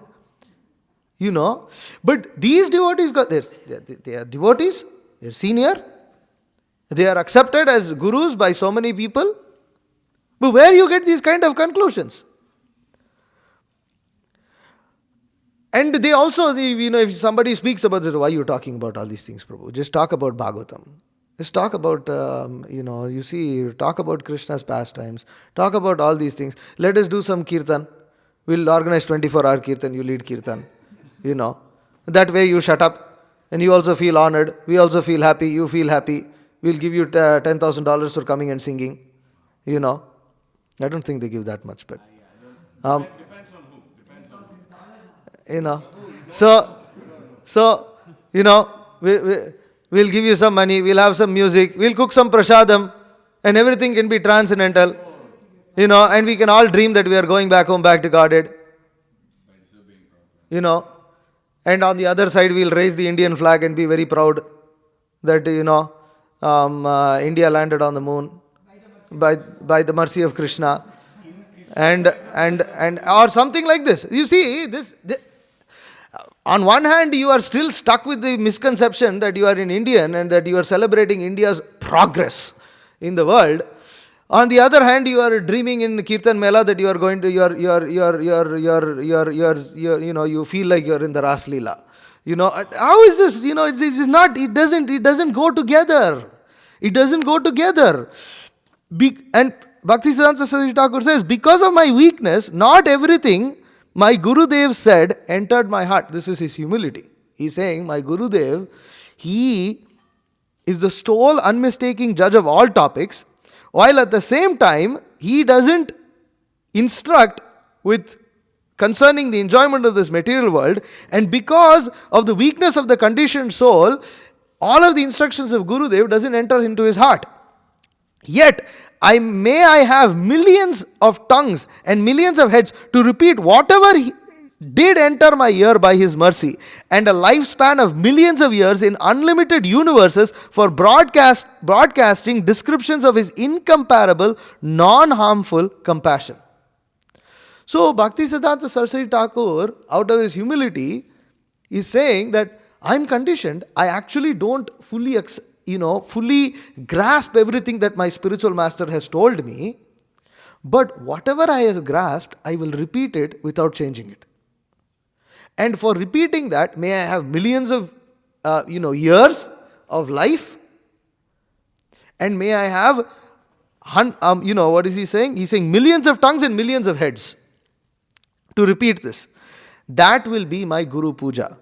But these devotees, they are devotees, they are senior, they are accepted as gurus by so many people. But where you get these kind of conclusions? And they also, if somebody speaks about this, why are you talking about all these things, Prabhu? Just talk about Bhagavatam. Just talk about, talk about Krishna's pastimes. Talk about all these things. Let us do some kirtan. We'll organize 24-hour kirtan, you lead kirtan. That way you shut up and you also feel honored. We also feel happy. You feel happy. We'll give you $10,000 for coming and singing. I don't think they give that much, but Depends on who. We'll give you some money. We'll have some music. We'll cook some prasadam, and everything can be transcendental. And we can all dream that we are going back home, back to Godhead. And on the other side, we'll raise the Indian flag and be very proud that, India landed on the moon by the mercy of Krishna. And or something like this. You see, this on one hand, you are still stuck with the misconception that you are an Indian and that you are celebrating India's progress in the world. On the other hand, you are dreaming in Kirtan Mela that you are going to, you feel like you are in the Ras Leela. How is this? It doesn't go together. It doesn't go together. And Bhaktisiddhanta Saraswati Thakur says, because of my weakness, not everything my Gurudev said entered my heart. This is his humility. He's saying, my Gurudev, he is the sole unmistaking judge of all topics, while at the same time, he doesn't instruct with concerning the enjoyment of this material world, and because of the weakness of the conditioned soul, all of the instructions of Gurudev doesn't enter into his heart. Yet, I have millions of tongues and millions of heads to repeat whatever he did enter my ear by his mercy, and a lifespan of millions of years in unlimited universes for broadcasting descriptions of his incomparable, non-harmful compassion. So, Bhaktisiddhanta Saraswati Thakur, out of his humility, is saying that I'm conditioned, I actually don't fully grasp everything that my spiritual master has told me, but whatever I have grasped, I will repeat it without changing it. And for repeating that, may I have millions of, years of life, and may I have, what is he saying? He's saying millions of tongues and millions of heads to repeat this. That will be my Guru Puja.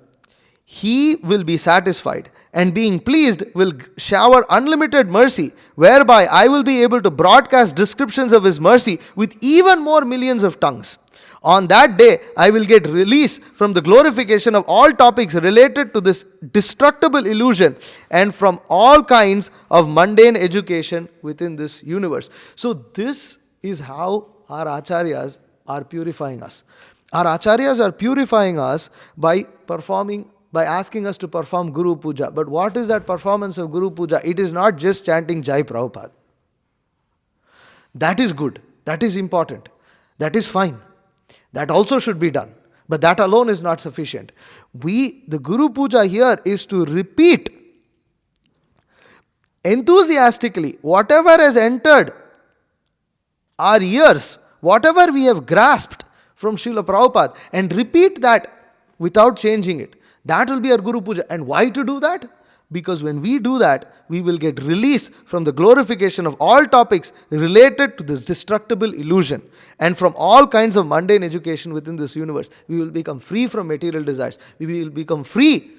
He will be satisfied and being pleased will shower unlimited mercy, whereby I will be able to broadcast descriptions of his mercy with even more millions of tongues. On that day, I will get release from the glorification of all topics related to this destructible illusion and from all kinds of mundane education within this universe. So this is how our acharyas are purifying us. Our acharyas are purifying us by asking us to perform Guru Puja. But what is that performance of Guru Puja? It is not just chanting Jai Prabhupada. That is good. That is important. That is fine. That also should be done. But that alone is not sufficient. The Guru Puja here is to repeat enthusiastically whatever has entered our ears, whatever we have grasped from Srila Prabhupada, and repeat that without changing it. That will be our Guru Puja. And why to do that? Because when we do that, we will get release from the glorification of all topics related to this destructible illusion and from all kinds of mundane education within this universe. We will become free from material desires. We will become free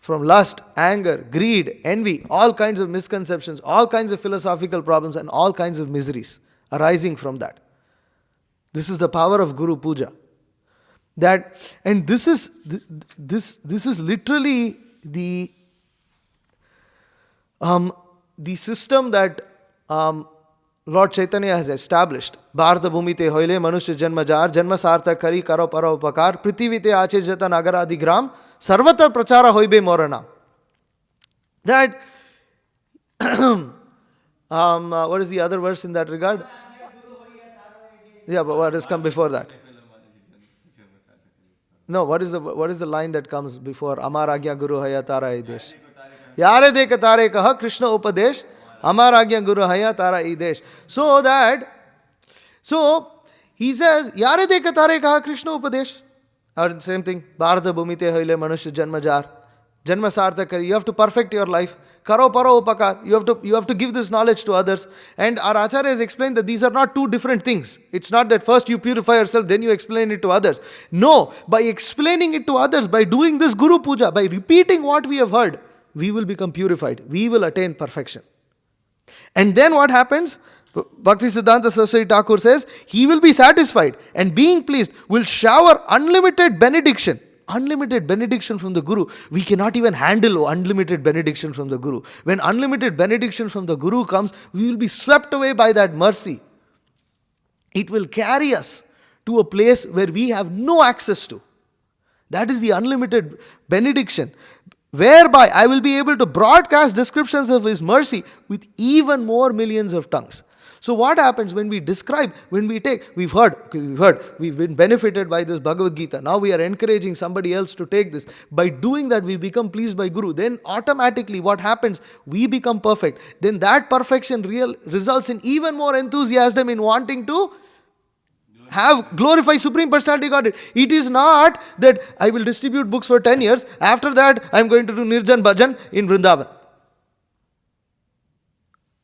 from lust, anger, greed, envy, all kinds of misconceptions, all kinds of philosophical problems, and all kinds of miseries arising from that. This is the power of Guru Puja. And this is literally the system that Lord Chaitanya has established. Bharata bhumite hoile manushya janma jar, janma sartha kari karo para upakar, prithivite ache jata nagara adigram, sarvatra prachara hoibe morana. That, what is the other verse in that regard? Yeah, but what has come before that? No, what is the line that comes before Amar Agya Guru Haya Tara Idesh? Yare deka tare kaha Krishna Upadesh, Amar Agya Guru Haya Tara Idesh. So he says, Yare deka tare kaha Krishna Upadesh. Or same thing, Bharata bhumite hoile manushya janma jar. Janma sartha kari. You have to perfect your life. Karo paro upakar. You have to give this knowledge to others. And our Acharya has explained that these are not two different things. It's not that first you purify yourself, then you explain it to others. No, by explaining it to others, by doing this Guru Puja, by repeating what we have heard, we will become purified. We will attain perfection. And then what happens? Bhaktisiddhanta Saraswati Thakur says, he will be satisfied and being pleased will shower unlimited benediction. Unlimited benediction from the Guru. We cannot even handle unlimited benediction from the Guru. When unlimited benediction from the Guru comes, we will be swept away by that mercy. It will carry us to a place where we have no access to. That is the unlimited benediction, whereby I will be able to broadcast descriptions of His mercy with even more millions of tongues. So what happens when we describe, we've been benefited by this Bhagavad Gita. Now we are encouraging somebody else to take this. By doing that, we become pleased by Guru. Then automatically what happens? We become perfect. Then that perfection results in even more enthusiasm in wanting to glorify Supreme Personality Godhead. It is not that I will distribute books for 10 years. After that, I am going to do Nirjan Bhajan in Vrindavan.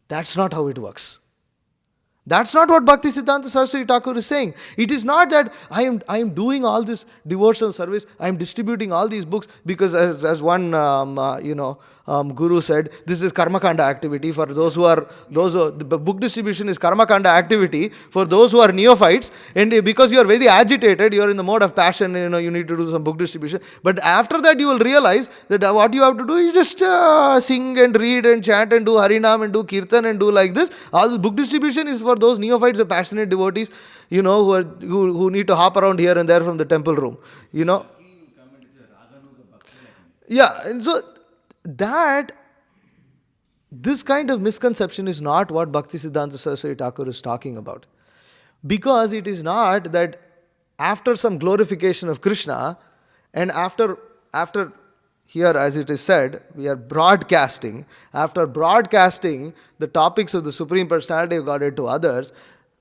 That's not how it works. That's not what Bhaktisiddhanta Saraswati Thakur is saying. It is not that I am doing all this devotional service, I am distributing all these books because as one guru said, this is karmakanda activity for those who the book distribution is karmakanda activity for those who are neophytes, and because you are very agitated, you are in the mode of passion, you need to do some book distribution. But after that you will realize that what you have to do is just sing and read and chant and do Harinam and do Kirtan and do like this. All the book distribution is for those neophytes, the passionate devotees, who need to hop around here and there from the temple room, Yeah, and so this kind of misconception is not what Bhaktisiddhanta Saraswati Thakur is talking about. Because it is not that after some glorification of Krishna and after here as it is said, we are broadcasting. After broadcasting the topics of the Supreme Personality of Godhead to others,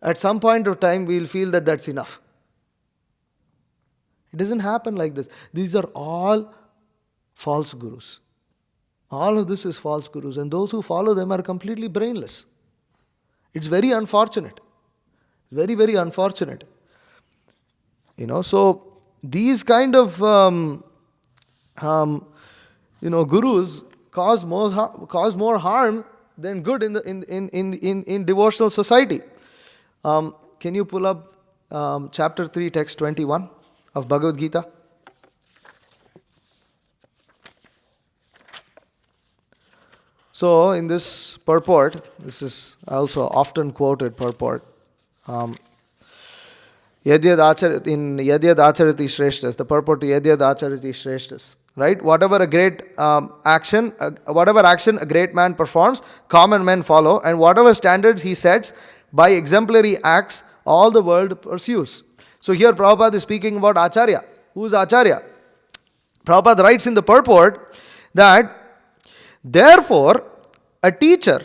at some point of time we will feel that that's enough. It doesn't happen like this. These are all false gurus. All of this is false gurus, and those who follow them are completely brainless. It's very unfortunate. Very, very unfortunate. So these kind of gurus cause more harm than good in devotional society. Can you pull up chapter 3, text 21 of Bhagavad Gita? So, in this purport, this is also often quoted purport, in Yadyad Acharati Shreshtas, the purport to Yadyad Acharati Shreshtas, right? Whatever action a great man performs, common men follow, and whatever standards he sets by exemplary acts, all the world pursues. So here Prabhupada is speaking about Acharya. Who is Acharya? Prabhupada writes in the purport that therefore, a teacher,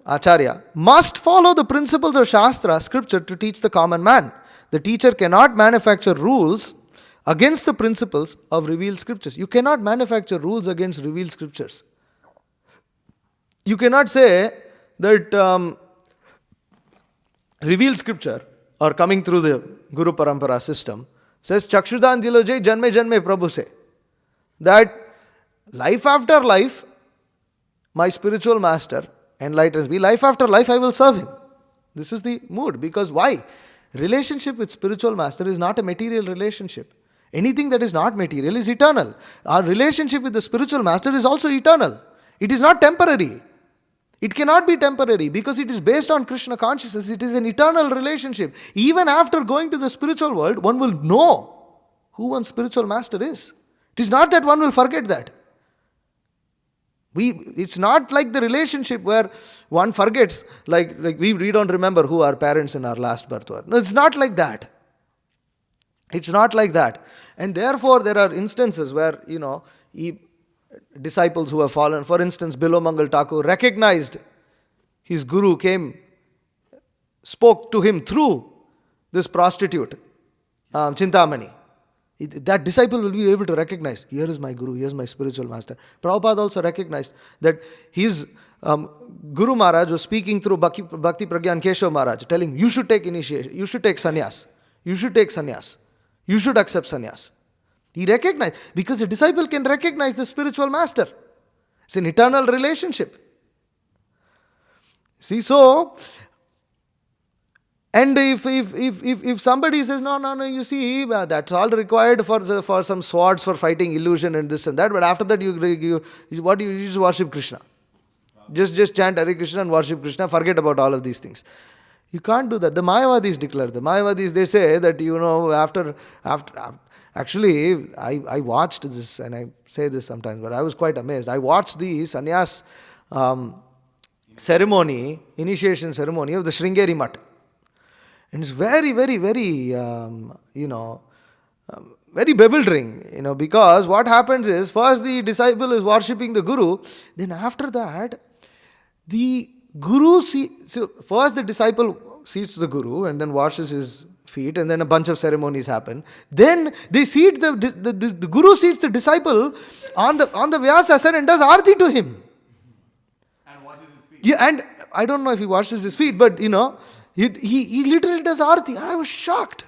Acharya, must follow the principles of Shastra, scripture, to teach the common man. The teacher cannot manufacture rules against the principles of revealed scriptures. You cannot manufacture rules against revealed scriptures. You cannot say that revealed scripture, or coming through the Guru Parampara system, says, Chakshudan Dilojay Janme Janme Prabhu se. That Life after life, my spiritual master enlightens me. Life after life, I will serve him. This is the mood. Because why? Relationship with spiritual master is not a material relationship. Anything that is not material is eternal. Our relationship with the spiritual master is also eternal. It is not temporary. It cannot be temporary because it is based on Krishna consciousness. It is an eternal relationship. Even after going to the spiritual world, one will know who one's spiritual master is. It is not that one will forget that. It's not like the relationship where one forgets, like we don't remember who our parents in our last birth were. No, it's not like that. It's not like that. And therefore, there are instances where, disciples who have fallen, for instance, Bilomangal Thakur recognized his guru came, spoke to him through this prostitute, Chintamani. That disciple will be able to recognize, here is my guru, here is my spiritual master. Prabhupada also recognized that his Guru Maharaj was speaking through Bhakti Pragyan Keshav Maharaj, telling, you should take initiation, you should take sannyas, you should take sannyas, you should accept sannyas. He recognized, because a disciple can recognize the spiritual master. It's an eternal relationship. See, so, and if somebody says, no, you see, that's all required for some swords for fighting illusion and this and that, but after that you just worship Krishna. Just chant Hare Krishna and worship Krishna, forget about all of these things. You can't do that. The Mayavadis declare. The Mayavadis, they say that, after actually, I watched this, and I say this sometimes, but I was quite amazed. I watched the sannyas ceremony, initiation ceremony of the Sringeri Mutt. And it's very, very, very, very bewildering, because what happens is, first the disciple is worshipping the guru, then after that, the guru first the disciple seats the guru and then washes his feet, and then a bunch of ceremonies happen. Then they seat the guru seats the disciple on the Vyasasana and does arti to him. And washes his feet. Yeah, and I don't know if he washes his feet, but he literally does arti. And I was shocked.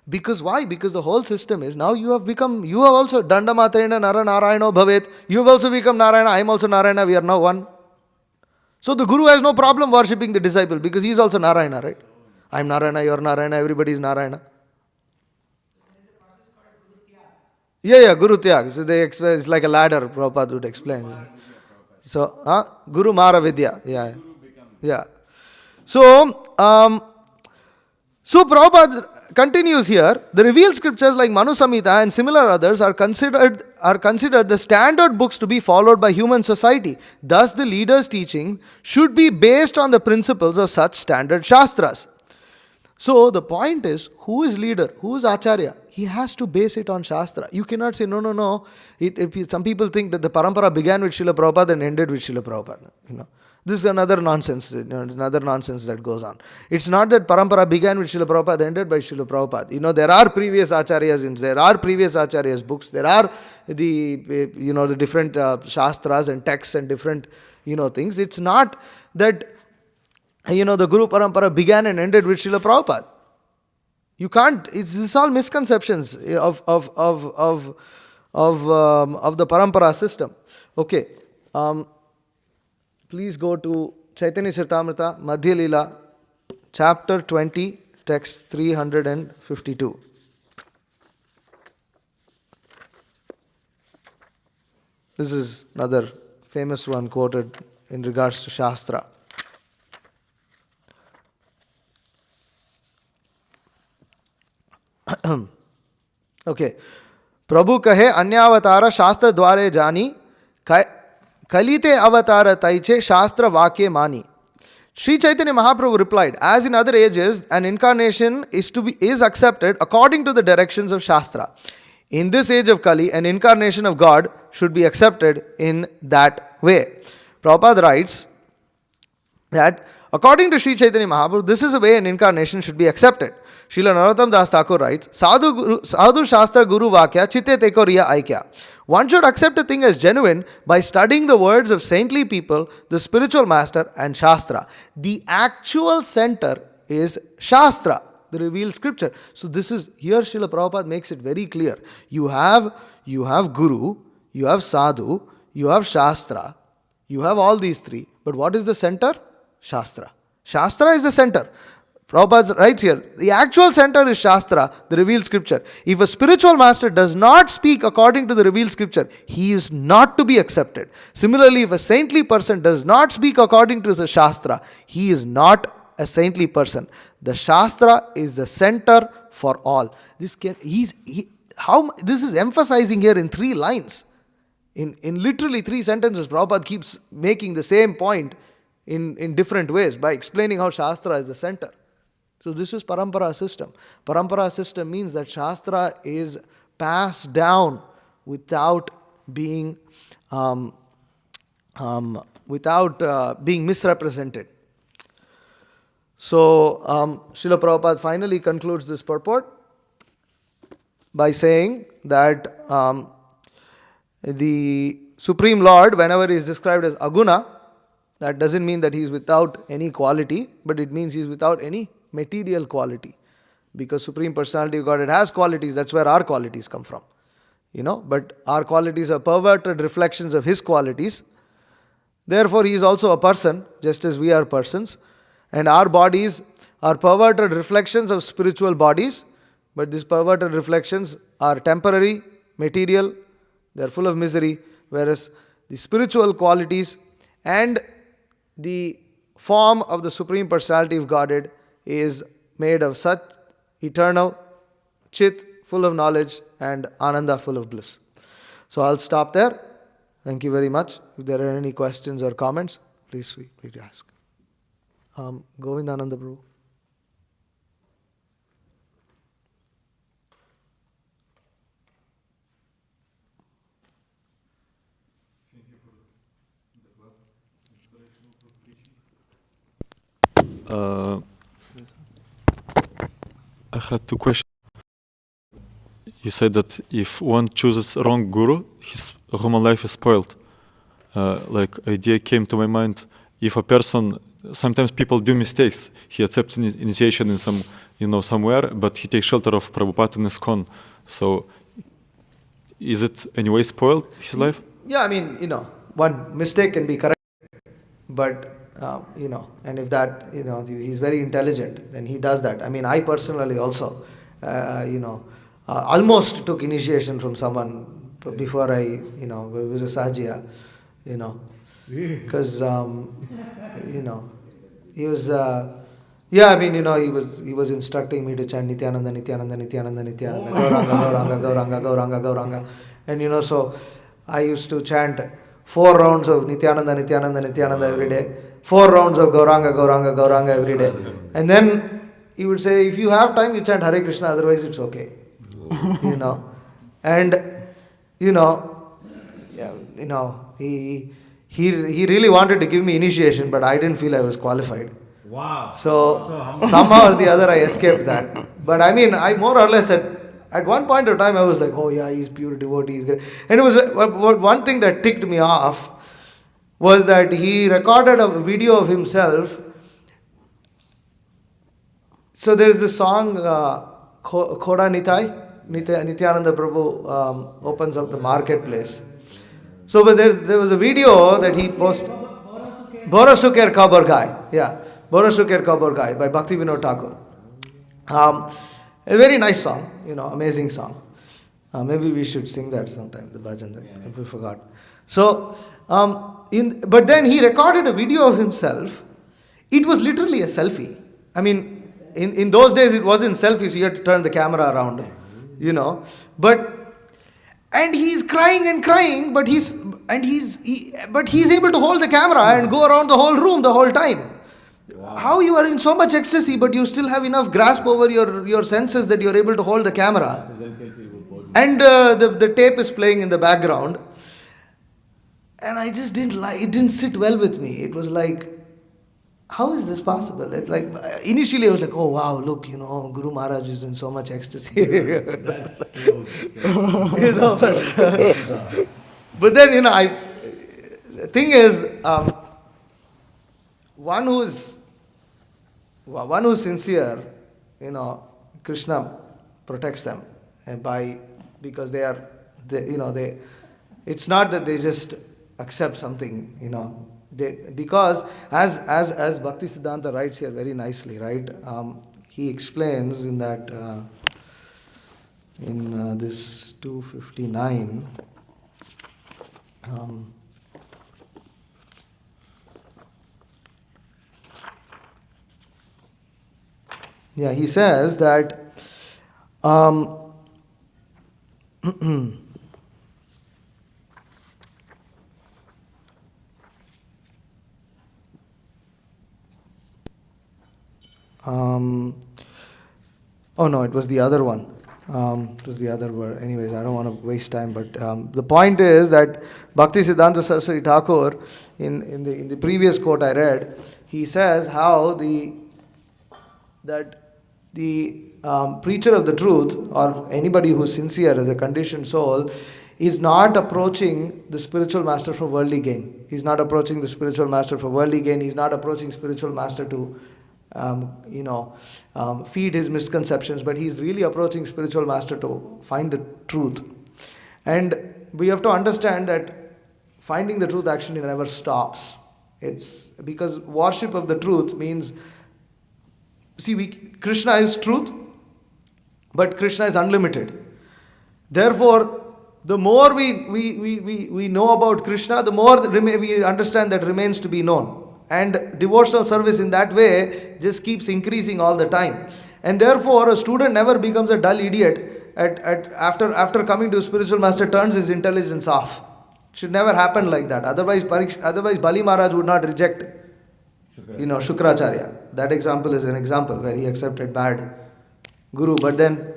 Because why? Because the whole system is, now you have also Dandamatena Nara Narayano Bhavet. You have also become Narayana. I am also Narayana. We are now one. So the guru has no problem worshipping the disciple because he is also Narayana, right? I am Narayana, you are Narayana, everybody is Narayana. Yeah, Guru Tyag. So they explain, it's like a ladder, Prabhupada would explain. So, Guru Mara Vidya. Yeah. So Prabhupada continues here, the revealed scriptures like Manu Samhita and similar others are considered the standard books to be followed by human society. Thus, the leader's teaching should be based on the principles of such standard shastras. So, the point is, who is leader? Who is Acharya? He has to base it on Shastra. You cannot say, no. Some people think that the parampara began with Srila Prabhupada and ended with Srila Prabhupada. This is another nonsense, another nonsense that goes on. It's not that parampara began with Srila Prabhupada, ended by Srila Prabhupada. There are previous acharyas, there are previous acharyas books, there are the different shastras and texts and different, things. It's not that, the Guru parampara began and ended with Srila Prabhupada. You can't. It's all misconceptions of the parampara system. Okay. Please go to Chaitanya Charitamrita, Madhya Leela, chapter 20, text 352. This is another famous one quoted in regards to Shastra. Okay. Prabhu kahe anyavatara shastra dware jani kalite avatara taiche shastra vakye mani. Sri Chaitanya Mahaprabhu replied, as in other ages, an incarnation is accepted according to the directions of Shastra. In this age of Kali, an incarnation of God should be accepted in that way. Prabhupada writes that according to Sri Chaitanya Mahaprabhu, this is the way an incarnation should be accepted. Srila Narottam Das Thakur writes, Sadhu Shastra Guru Vakya Chitte Teko Riya Aikya. One should accept a thing as genuine by studying the words of saintly people, the spiritual master and Shastra. The actual center is Shastra, the revealed scripture. So this is, here Srila Prabhupada makes it very clear. You have Guru, you have sadhu, you have shastra, you have all these three. But what is the center? Shastra. Shastra is the center. Prabhupada writes here, the actual center is Shastra, the revealed scripture. If a spiritual master does not speak according to the revealed scripture, he is not to be accepted. Similarly, if a saintly person does not speak according to the Shastra, he is not a saintly person. The Shastra is the center for all. This is emphasizing here in 3 lines. In literally 3 sentences, Prabhupada keeps making the same point in different ways by explaining how Shastra is the center. So this is parampara system. Parampara system means that Shastra is passed down without being being misrepresented. So Srila Prabhupada finally concludes this purport by saying that the Supreme Lord, whenever he is described as Aguna, that doesn't mean that he is without any quality, but it means he is without any material quality. Because Supreme Personality of Godhead has qualities, that's where our qualities come from. But our qualities are perverted reflections of his qualities. Therefore, he is also a person, just as we are persons. And our bodies are perverted reflections of spiritual bodies. But these perverted reflections are temporary, material, they are full of misery. Whereas the spiritual qualities and the form of the Supreme Personality of Godhead is made of Sat, eternal, Chit, full of knowledge, and Ananda, full of bliss. So I'll stop there. Thank you very much. If there are any questions or comments, please feel free to ask. Govindananda Prabhu. I had 2 questions. You said that if one chooses wrong guru, his human life is spoiled. Idea came to my mind. If a person, sometimes people do mistakes. He accepts initiation in some, somewhere, but he takes shelter of Prabhupada in ISKCON. So, is it anyway spoiled his life? Yeah, one mistake can be corrected, but and if that, he's very intelligent, then he does that. I personally also, almost took initiation from someone before I, was a Sahajiya, because, he was, he was instructing me to chant Nityananda, Nityananda, Nityananda, Nityananda, Gauranga, Gauranga, Gauranga, Gauranga, Gauranga. And, so I used to chant 4 rounds of Nityananda, Nityananda, Nityananda every day. 4 rounds of Gauranga, Gauranga, Gauranga every day. And then he would say, if you have time, you chant Hare Krishna, otherwise it's okay. And, he really wanted to give me initiation, but I didn't feel I was qualified. Wow. So somehow or the other I escaped that. But I more or less at one point of time I was like, oh yeah, he's pure devotee. He's great. And it was one thing that ticked me off was that he recorded a video of himself. So there is this song, Khoda Nitai, Nityananda Prabhu opens up the marketplace. So but there was a video that he posted, Borasuker Kabar Gai, Borasuker Kabar Gai by Bhakti Vinod Thakur. A very nice song, amazing song. Maybe we should sing that sometime, the bhajan, if we forgot. So, but then he recorded a video of himself. It was literally a selfie. In those days it wasn't selfie, so you had to turn the camera around, and he's crying and crying, but he's able to hold the camera and go around the whole room the whole time. Wow. How you are in so much ecstasy, but you still have enough grasp over your senses that you're able to hold the camera. And the tape is playing in the background. And I just didn't it didn't sit well with me. It was like, how is this possible? It's like, initially I was like, oh wow, look, Guru Maharaj is in so much ecstasy. That's so but then, the thing is, one who's sincere, Krishna protects them because they It's not that they just accept something, because as Bhakti Siddhanta writes here very nicely, right? He explains in that in this 259. He says that oh no, it was the other one. It was the other word. Anyways, I don't want to waste time, but the point is that Bhakti Siddhanta Saraswati Thakur, in the previous quote I read, he says how the preacher of the truth, or anybody who is sincere as a conditioned soul, is not approaching the spiritual master for worldly gain. He's not approaching the spiritual master for worldly gain. He's not approaching spiritual master to feed his misconceptions, but he's really approaching spiritual master to find the truth. And we have to understand that finding the truth actually never stops. It's because worship of the truth means, Krishna is truth, but Krishna is unlimited. Therefore, the more we know about Krishna, the more we understand that remains to be known. And devotional service in that way just keeps increasing all the time. And therefore, a student never becomes a dull idiot after coming to a spiritual master, turns his intelligence off. It should never happen like that. Otherwise Bali Maharaj would not reject Shukracharya. That example is an example where he accepted bad guru, but then,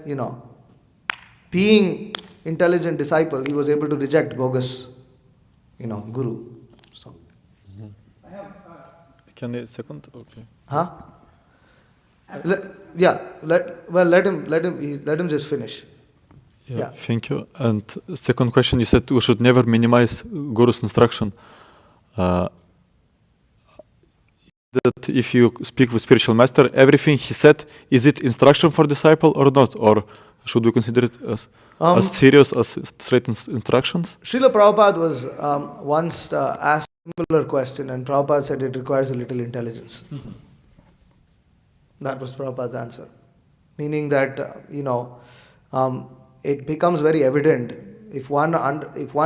being intelligent disciple, he was able to reject bogus, guru. So. Can I second? Okay. Huh? Let him just finish. Yeah, thank you. And second question, you said we should never minimize Guru's instruction. That if you speak with spiritual master, everything he said, is it instruction for disciple or not? Or should we consider it as serious as straight instructions? Srila Prabhupada was once asked a similar question, and Prabhupada said it requires a little intelligence. Mm-hmm. That was Prabhupada's answer. Meaning that, it becomes very evident if one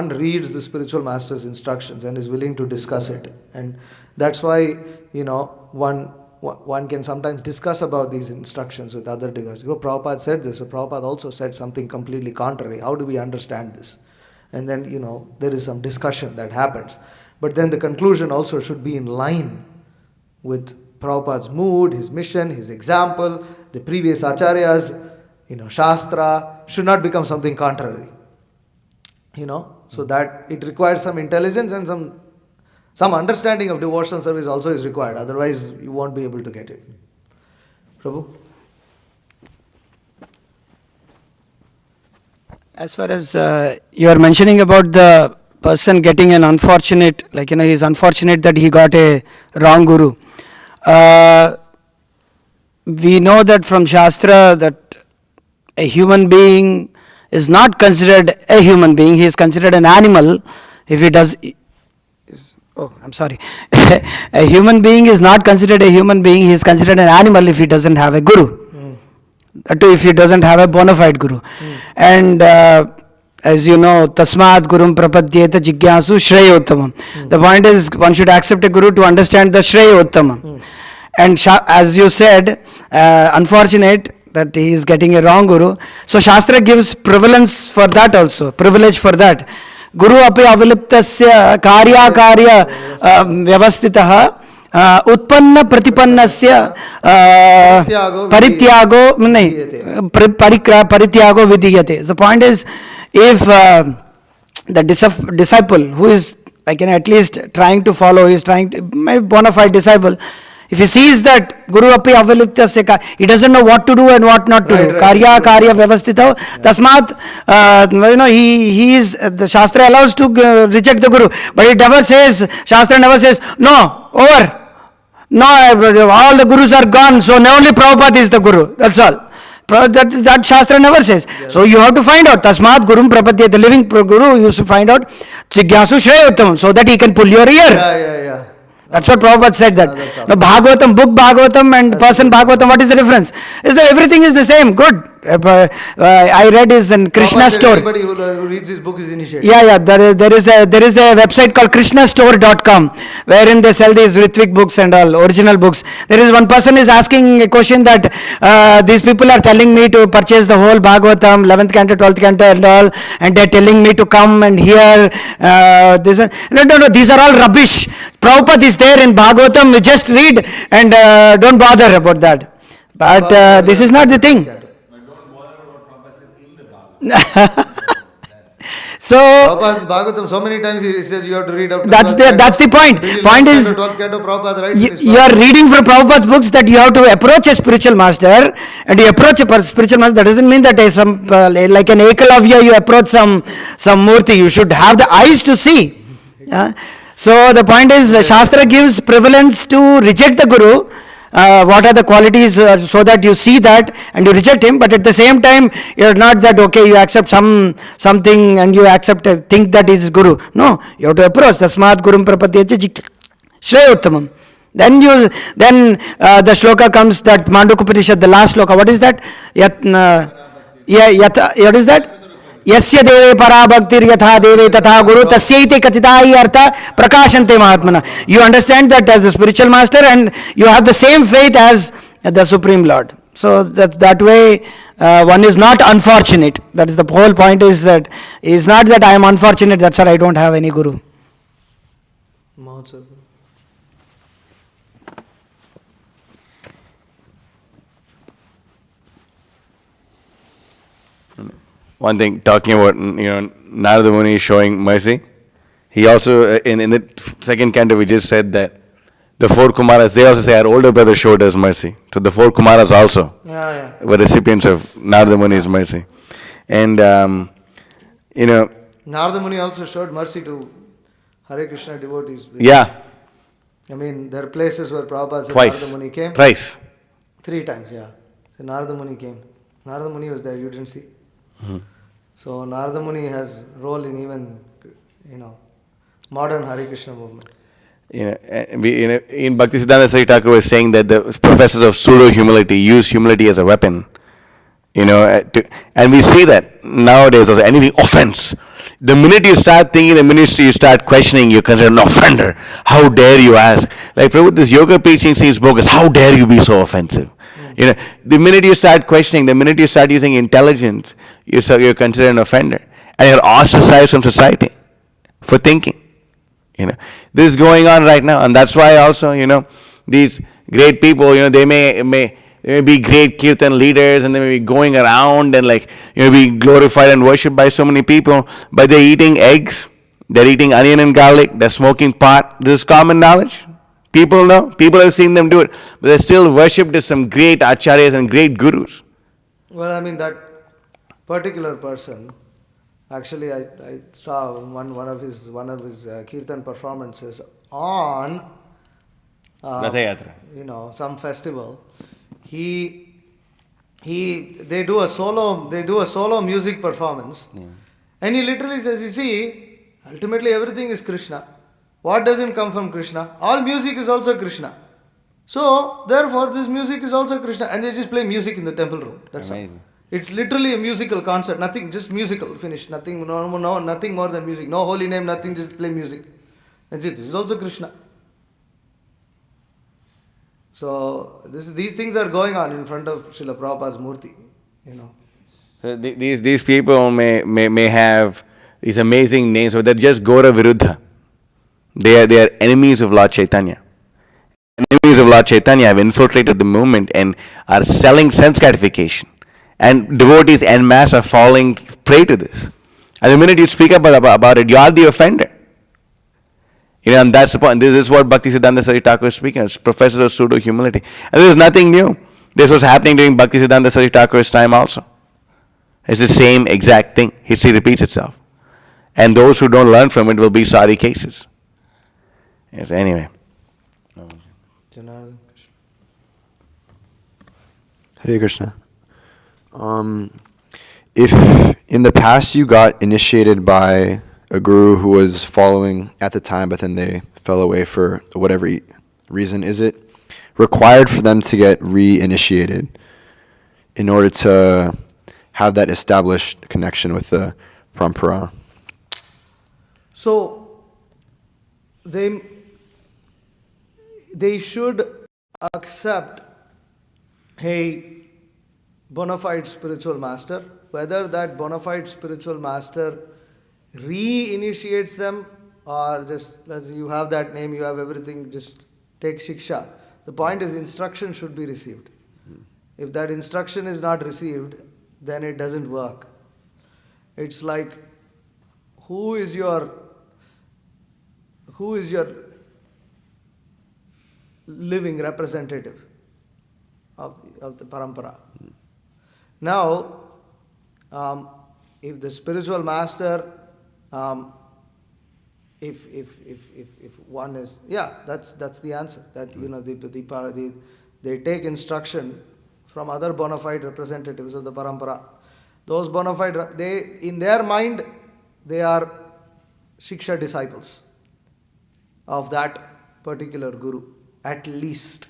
reads the spiritual master's instructions and is willing to discuss it. And that's why, one can sometimes discuss about these instructions with other devotees. Prabhupada said this, so Prabhupada also said something completely contrary. How do we understand this? And then, there is some discussion that happens. But then the conclusion also should be in line with Prabhupada's mood, his mission, his example, the previous acharyas, Shastra, should not become something contrary. So that it requires some intelligence and some understanding of devotional service also is required. Otherwise, you won't be able to get it. Prabhu? As far as you are mentioning about the person getting an unfortunate, he's unfortunate that he got a wrong guru. We know that from Shastra that a human being is not considered a human being, he is considered an animal if he does. Oh, I'm sorry. A human being is not considered a human being, he is considered an animal if he doesn't have a guru. If he doesn't have a bona fide guru. And as you know, tasmat gurum prapadyeta jigyasu shreyottamam. The point is, one should accept a guru to understand the shreyottamam. And as you said, unfortunate that he is getting a wrong guru. So Shastra gives prevalence for that also, privilege for that. Guru api aviliptasya karya vyavastitah उत्पन्न प्रतिपन्नस्य parityago parityago vidiyate. The point is, if the disciple who is at least trying to follow, is trying to, my bona fide disciple, if he sees that Guru api aviliptasya, he doesn't know what to do and what not to do. Karya vyavastitah. Tasmat, he is, the Shastra allows to reject the Guru, but it never says, Shastra never says, no, over. No, all the Gurus are gone, so only Prabhupada is the Guru. That's all. That Shastra never says. Yes. So you have to find out. Tasmat Gurum Prapadye, the living Guru, you should find out. Jigyasu Shreyottam, so that he can pull your ear. Yeah. That's what Prabhupada said that. Another topic. Now Bhagavatam, book Bhagavatam and person Bhagavatam, what is the difference? Is that everything is the same? Good. I read is in Krishna Prabhupada said store. Anybody who reads his book is initiated. Yeah, there is a website called krishnastore.com wherein they sell these Ritvik books and all, original books. There is one person is asking a question that these people are telling me to purchase the whole Bhagavatam, 11th canto, 12th canto and all, and they're telling me to come and hear this one. No, these are all rubbish. Prabhupada is there in Bhagavatam, you just read and don't bother about that. But this is not the thing. But don't bother about what Prabhupada says in the Bhagavad. So Prabhupada Bhagavatam, so many times he says you have to read up to that's 12th the canto. that's the point. Till Point 11th is canto, 12th canto, Prabhupada writes in his you are book. reading from Prabhupada's books that you have to approach a spiritual master, and you approach a spiritual master. That doesn't mean that some like an Ekalavya you approach some murti. You should have the eyes to see. Yeah? So the point is, Shastra gives prevalence to reject the Guru. What are the qualities so that you see that and you reject him, but at the same time you're not that okay, you accept something and you accept think that is Guru. No, you have to approach Tasmat Gurum Prapadyecha Shreyottamam. Then the shloka comes, that Mandukopanishad, the last shloka. What is that? What is that? Yasya deve parabhaktir yatha deve tatha guru tasyaite katitahi artha prakashante mahatmana. You understand that as the spiritual master and you have the same faith as the Supreme Lord. So that way one is not unfortunate. That is the whole point, is that is not that I am unfortunate, that's why I don't have any guru. Mahotsav. One thing, talking about, Narada Muni showing mercy. He also, in the second canto, we just said that the four Kumaras, they also say our older brother showed us mercy. So the four Kumaras also were recipients of Narada Muni's mercy. And, Narada Muni also showed mercy to Hare Krishna devotees. yeah, I mean, there are places where Prabhupada said twice, Narada Muni came. thrice. 3 times, yeah. So Narada Muni came. Narada Muni was there, you didn't see. So Narada Muni has role in even, modern Hare Krishna movement. In Bhaktisiddhanta Saraswati Thakur was saying that the professors of pseudo-humility use humility as a weapon. And we see that nowadays also, anything offense. The minute you start thinking, the minute you start questioning, you're considered an offender. How dare you ask? Like Prabhu, this yoga preaching seems bogus. How dare you be so offensive? The minute you start questioning, the minute you start using intelligence, you're considered an offender. And you're ostracized from society for thinking. This is going on right now. And that's why also, these great people, they may be great kirtan leaders, and they may be going around and be glorified and worshipped by so many people, but they're eating eggs, they're eating onion and garlic, they're smoking pot. This is common knowledge. People know, people have seen them do it, but they're still worshipped as some great acharyas and great gurus. Well, I mean, that particular person, actually I saw one of his kirtan performances on some festival. They do a solo music performance, and he literally says, you see, ultimately everything is Krishna. What doesn't come from Krishna? All music is also Krishna. So therefore this music is also Krishna, and they just play music in the temple room. That's Amazing. all. It's literally a musical concert, nothing, just musical, finished, nothing more than music, no holy name, nothing, just play music. That's it. This is also Krishna. So these things are going on in front of Srila Prabhupada's Murti, So these people may have these amazing names, but they're just Gora Viruddha. They are enemies of Lord Chaitanya. Enemies of Lord Chaitanya have infiltrated the movement and are selling sense gratification. And devotees en masse are falling prey to this. And the minute you speak about it, you are the offender. And that's the point. This is what Bhaktisiddhanta Saraswati Thakur is speaking of, professors of pseudo-humility. And this is nothing new. This was happening during Bhaktisiddhanta Saraswati Thakur's time also. It's the same exact thing. History repeats itself. And those who don't learn from it will be sorry cases. Yes, anyway. Janardhan. Hare Krishna. If in the past you got initiated by a guru who was following at the time, but then they fell away for whatever reason, is it required for them to get reinitiated in order to have that established connection with the parampara? So they should accept a bona fide spiritual master, whether that bona fide spiritual master re-initiates them or just as you have that name, you have everything, just take shiksha. The point is instruction should be received. If that instruction is not received, then it doesn't work. It's like, who is your living representative of the parampara? Now, if the spiritual master, if one is, that's the answer. That they take instruction from other bona fide representatives of the parampara. Those bona fide, in their mind, they are shiksha disciples of that particular guru, at least.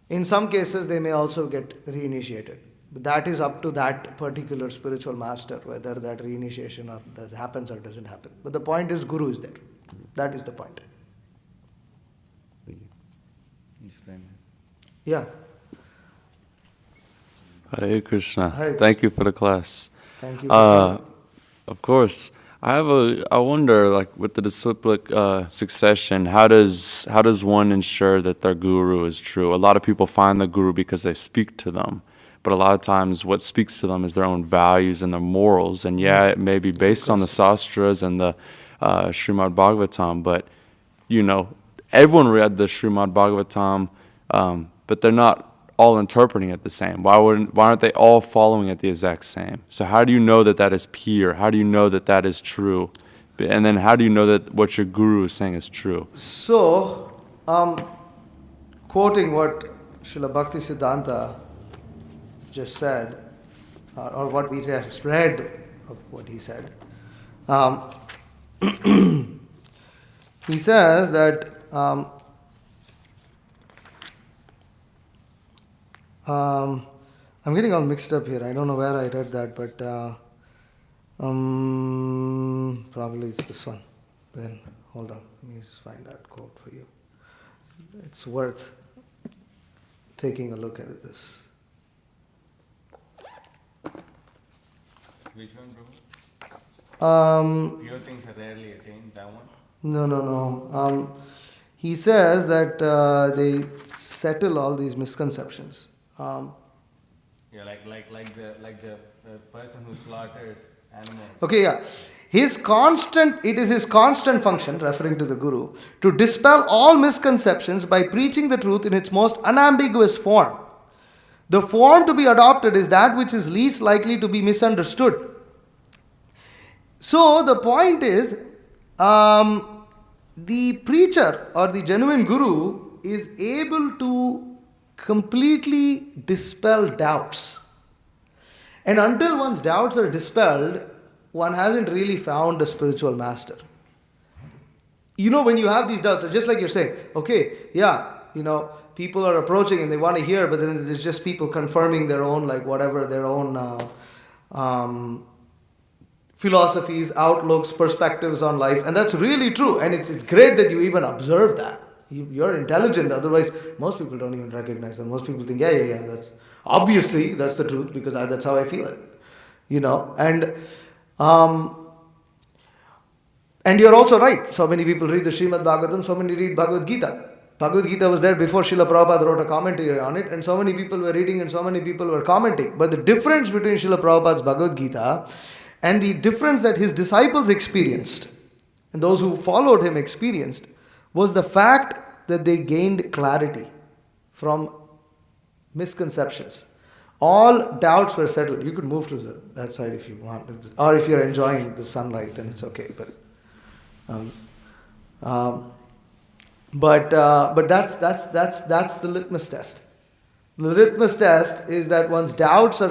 In some cases, they may also get reinitiated. But that is up to that particular spiritual master, whether that reinitiation happens or doesn't happen. But the point is, guru is there. That is the point. Thank you. Yeah. Hare Krishna. Hare Thank you for the class. Thank you. Of course. I wonder, like with the disciplic succession, how does one ensure that their guru is true? A lot of people find the guru because they speak to them, but a lot of times what speaks to them is their own values and their morals. And yeah, it may be based on the sastras and the Srimad Bhagavatam, but everyone read the Srimad Bhagavatam, but they're not all interpreting it the same. Why aren't they all following it the exact same? So how do you know that is pure? How do you know that is true? And then how do you know that what your guru is saying is true? So, quoting what Srila Bhakti Siddhanta just said, or what we read of what he said, he says that I'm getting all mixed up here. I don't know where I read that, but probably it's this one. Then hold on, let me just find that quote for you. It's worth taking a look at this. Which one, Prabhu? Pure things are rarely attained, that one? No. He says that they settle all these misconceptions. Like the person who slaughters animals. Okay, yeah. It is his constant function, referring to the Guru, to dispel all misconceptions by preaching the truth in its most unambiguous form. The form to be adopted is that which is least likely to be misunderstood. So the point is, the preacher or the genuine Guru is able to completely dispel doubts. And until one's doubts are dispelled, one hasn't really found a spiritual master. When you have these doubts, it's just like you're saying, okay, people are approaching and they want to hear, but then there's just people confirming their own, their own philosophies, outlooks, perspectives on life. And that's really true. And it's great that you even observe that. You're intelligent, otherwise most people don't even recognize them. Most people think, that's obviously that's the truth because that's how I feel it. And you're also right. So many people read the Srimad Bhagavatam, so many read Bhagavad Gita. Bhagavad Gita was there before Srila Prabhupada wrote a commentary on it, and so many people were reading and so many people were commenting. But the difference between Srila Prabhupada's Bhagavad Gita and the difference that his disciples experienced and those who followed him experienced was the fact that they gained clarity from misconceptions. All doubts were settled. You could move to that side if you want, or if you're enjoying the sunlight, then it's okay. But that's the litmus test. The litmus test is that one's doubts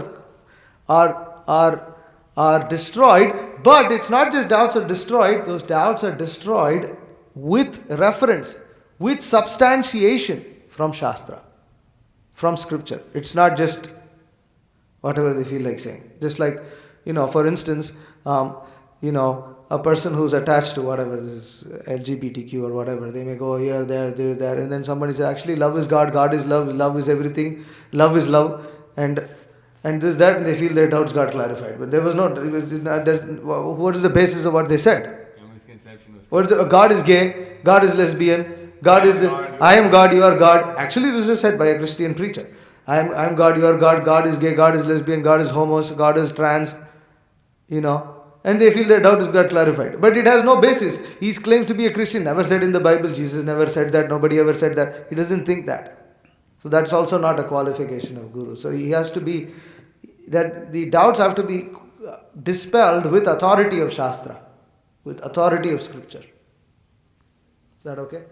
are destroyed, but it's not just doubts are destroyed, those doubts are destroyed with reference, with substantiation from Shastra, from scripture. It's not just whatever they feel like saying. Just like, for instance, a person who's attached to whatever this LGBTQ or whatever, they may go here, there, and then somebody says, actually, love is God, God is love, love is everything, love is love, and this, that, and they feel their doubts got clarified. But there was no, what is the basis of what they said? God is gay, God is lesbian, God is I am God, you are God. Actually, this is said by a Christian preacher. I am God, you are God, God is gay, God is lesbian, God is homos, God is trans, and they feel their doubt is got clarified. But it has no basis. He claims to be a Christian, never said in the Bible, Jesus never said that, nobody ever said that. He doesn't think that. So that's also not a qualification of Guru. So he has to be, that the doubts have to be dispelled with authority of Shastra, with authority of scripture. Is that okay?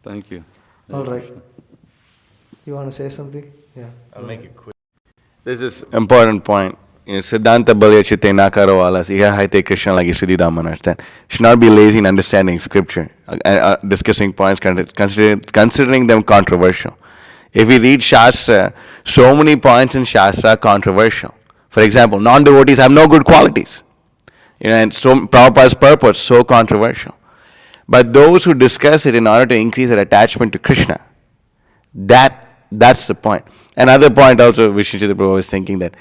Thank you. All right. You want to say something? Yeah. I'll make it quick. This is important point. Siddhanta balya chitte nakaro alas iha haite Krishna lagi Siddhidam understand. Should not be lazy in understanding scripture, discussing points, considering them controversial. If we read Shastra, so many points in Shastra are controversial. For example, non-devotees have no good qualities. And so Prabhupada's purport so controversial. But those who discuss it in order to increase their attachment to Krishna, that's the point. Another point also, Visnu-citta Prabhu was thinking that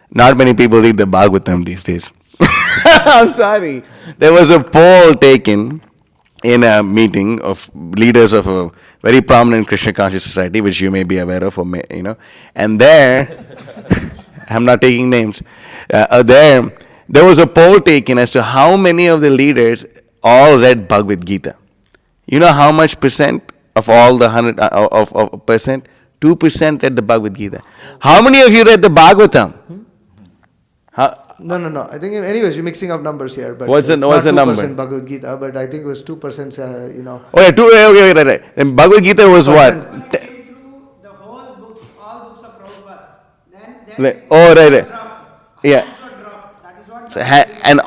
not many people read the Bhagavatam these days. I'm sorry. There was a poll taken in a meeting of leaders of a very prominent Krishna conscious society, which you may be aware of, and there, I'm not taking names, there was a poll taken as to how many of the leaders all read Bhagavad Gita. You know how much percent of all the 100 of percent? 2% read the Bhagavad Gita. How many of you read the Bhagavatam? No. I think, anyways, you're mixing up numbers here. But what's the number? 2% Bhagavad Gita, but I think it was 2%, Oh, yeah, okay, right. And Bhagavad Gita was what? The whole books, all books of Prabhupada. Oh, right. Yeah. And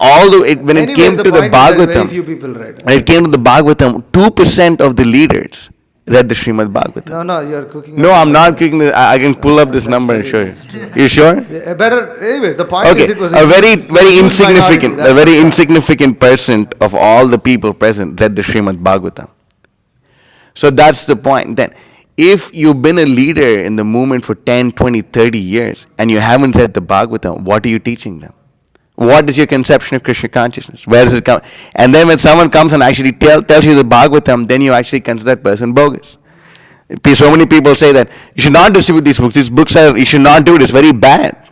when it came to the Bhagavatam, very few people read. When it came to the Bhagavatam, 2% of the leaders read the Srimad Bhagavatam. No, you're cooking. No, I'm not cooking this. I can pull up this number and show you. You sure? Yeah, better. Anyways, the point Okay, is it was a very insignificant, minority. a very insignificant percent of all the people present read the Srimad Bhagavatam. So that's the point. Then, if you've been a leader in the movement for 10, 20, 30 years and you haven't read the Bhagavatam, what are you teaching them? What is your conception of Krishna consciousness? Where does it come? And then when someone comes and actually tells you the Bhagavatam, then you actually consider that person bogus. So many people say that you should not distribute these books. These books you should not do it. It's very bad.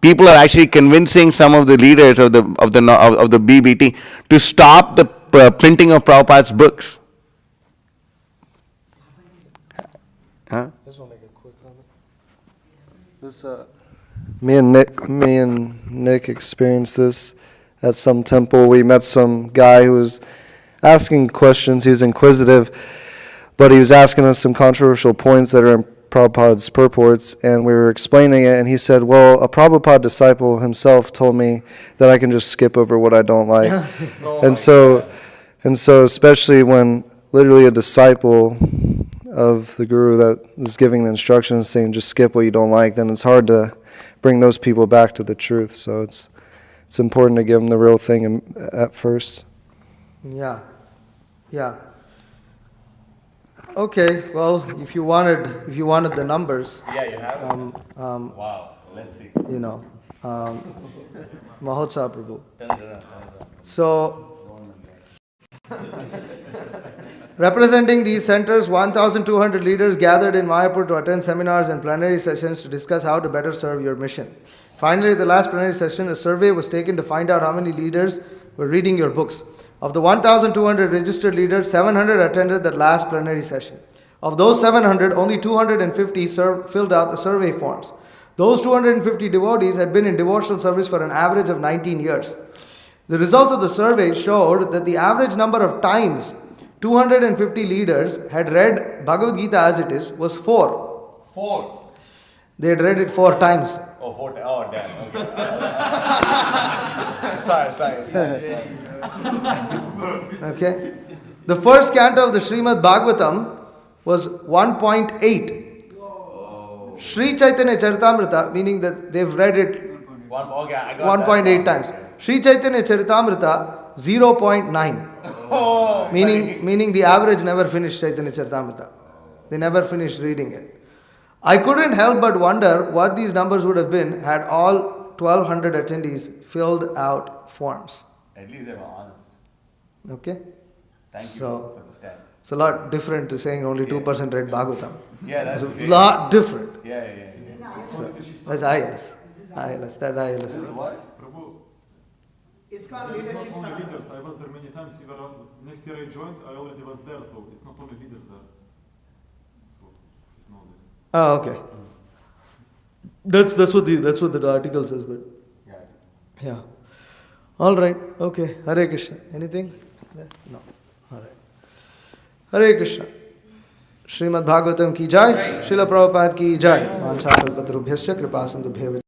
People are actually convincing some of the leaders of the BBT to stop the printing of Prabhupada's books. Huh? I just want to make a quick comment. This, me and Nick experienced this at some temple. We met some guy who was asking questions. He was inquisitive, but he was asking us some controversial points that are in Prabhupada's purports, and we were explaining it, and he said, well, a Prabhupada disciple himself told me that I can just skip over what I don't like. And so especially when literally a disciple of the guru that is giving the instructions saying just skip what you don't like, then it's hard to bring those people back to the truth. So it's important to give them the real thing at first. Yeah. Okay. Well, if you wanted the numbers. Yeah, you have it. Wow. Let's see. Mahotsav Prabhu. So. Representing these centers, 1,200 leaders gathered in Mayapur to attend seminars and plenary sessions to discuss how to better serve your mission. Finally, at the last plenary session, a survey was taken to find out how many leaders were reading your books. Of the 1,200 registered leaders, 700 attended the last plenary session. Of those 700, only 250 filled out the survey forms. Those 250 devotees had been in devotional service for an average of 19 years. The results of the survey showed that the average number of times 250 leaders had read Bhagavad Gita as it is was 4. They had read it 4 times. Oh, oh, damn. Okay. sorry. Okay? The first canto of the Srimad Bhagavatam was 1.8. Sri Chaitanya Charitamrita, meaning that they've read it Okay, I got 1.8 times. Sri Chaitanya Charitamrita 0.9. Oh, Meaning the average never finished Chaitanya Charitamrita. They never finished reading it. I couldn't help but wonder what these numbers would have been had all 1200 attendees filled out forms. At least they were honest. Okay? Thank you So- for the stats. It's a lot different to saying only 2% read Bhagavatam. Yeah, that's It's a great. lot different. Yeah. That's ILS. That's ILS thing. Prabhu, it's not only leaders. I was there many times. Even next year I joined, I already was there, so it's not only leaders there. So it's not this. Oh, okay. That's what the article says, but yeah. All right. Okay. Hare Krishna. Anything? No. All right. Hare Krishna. Srimad Bhagavatam ki jai. Srila Prabhupada ki jai. Vancha kalpatarubhyascha kripa sindubhya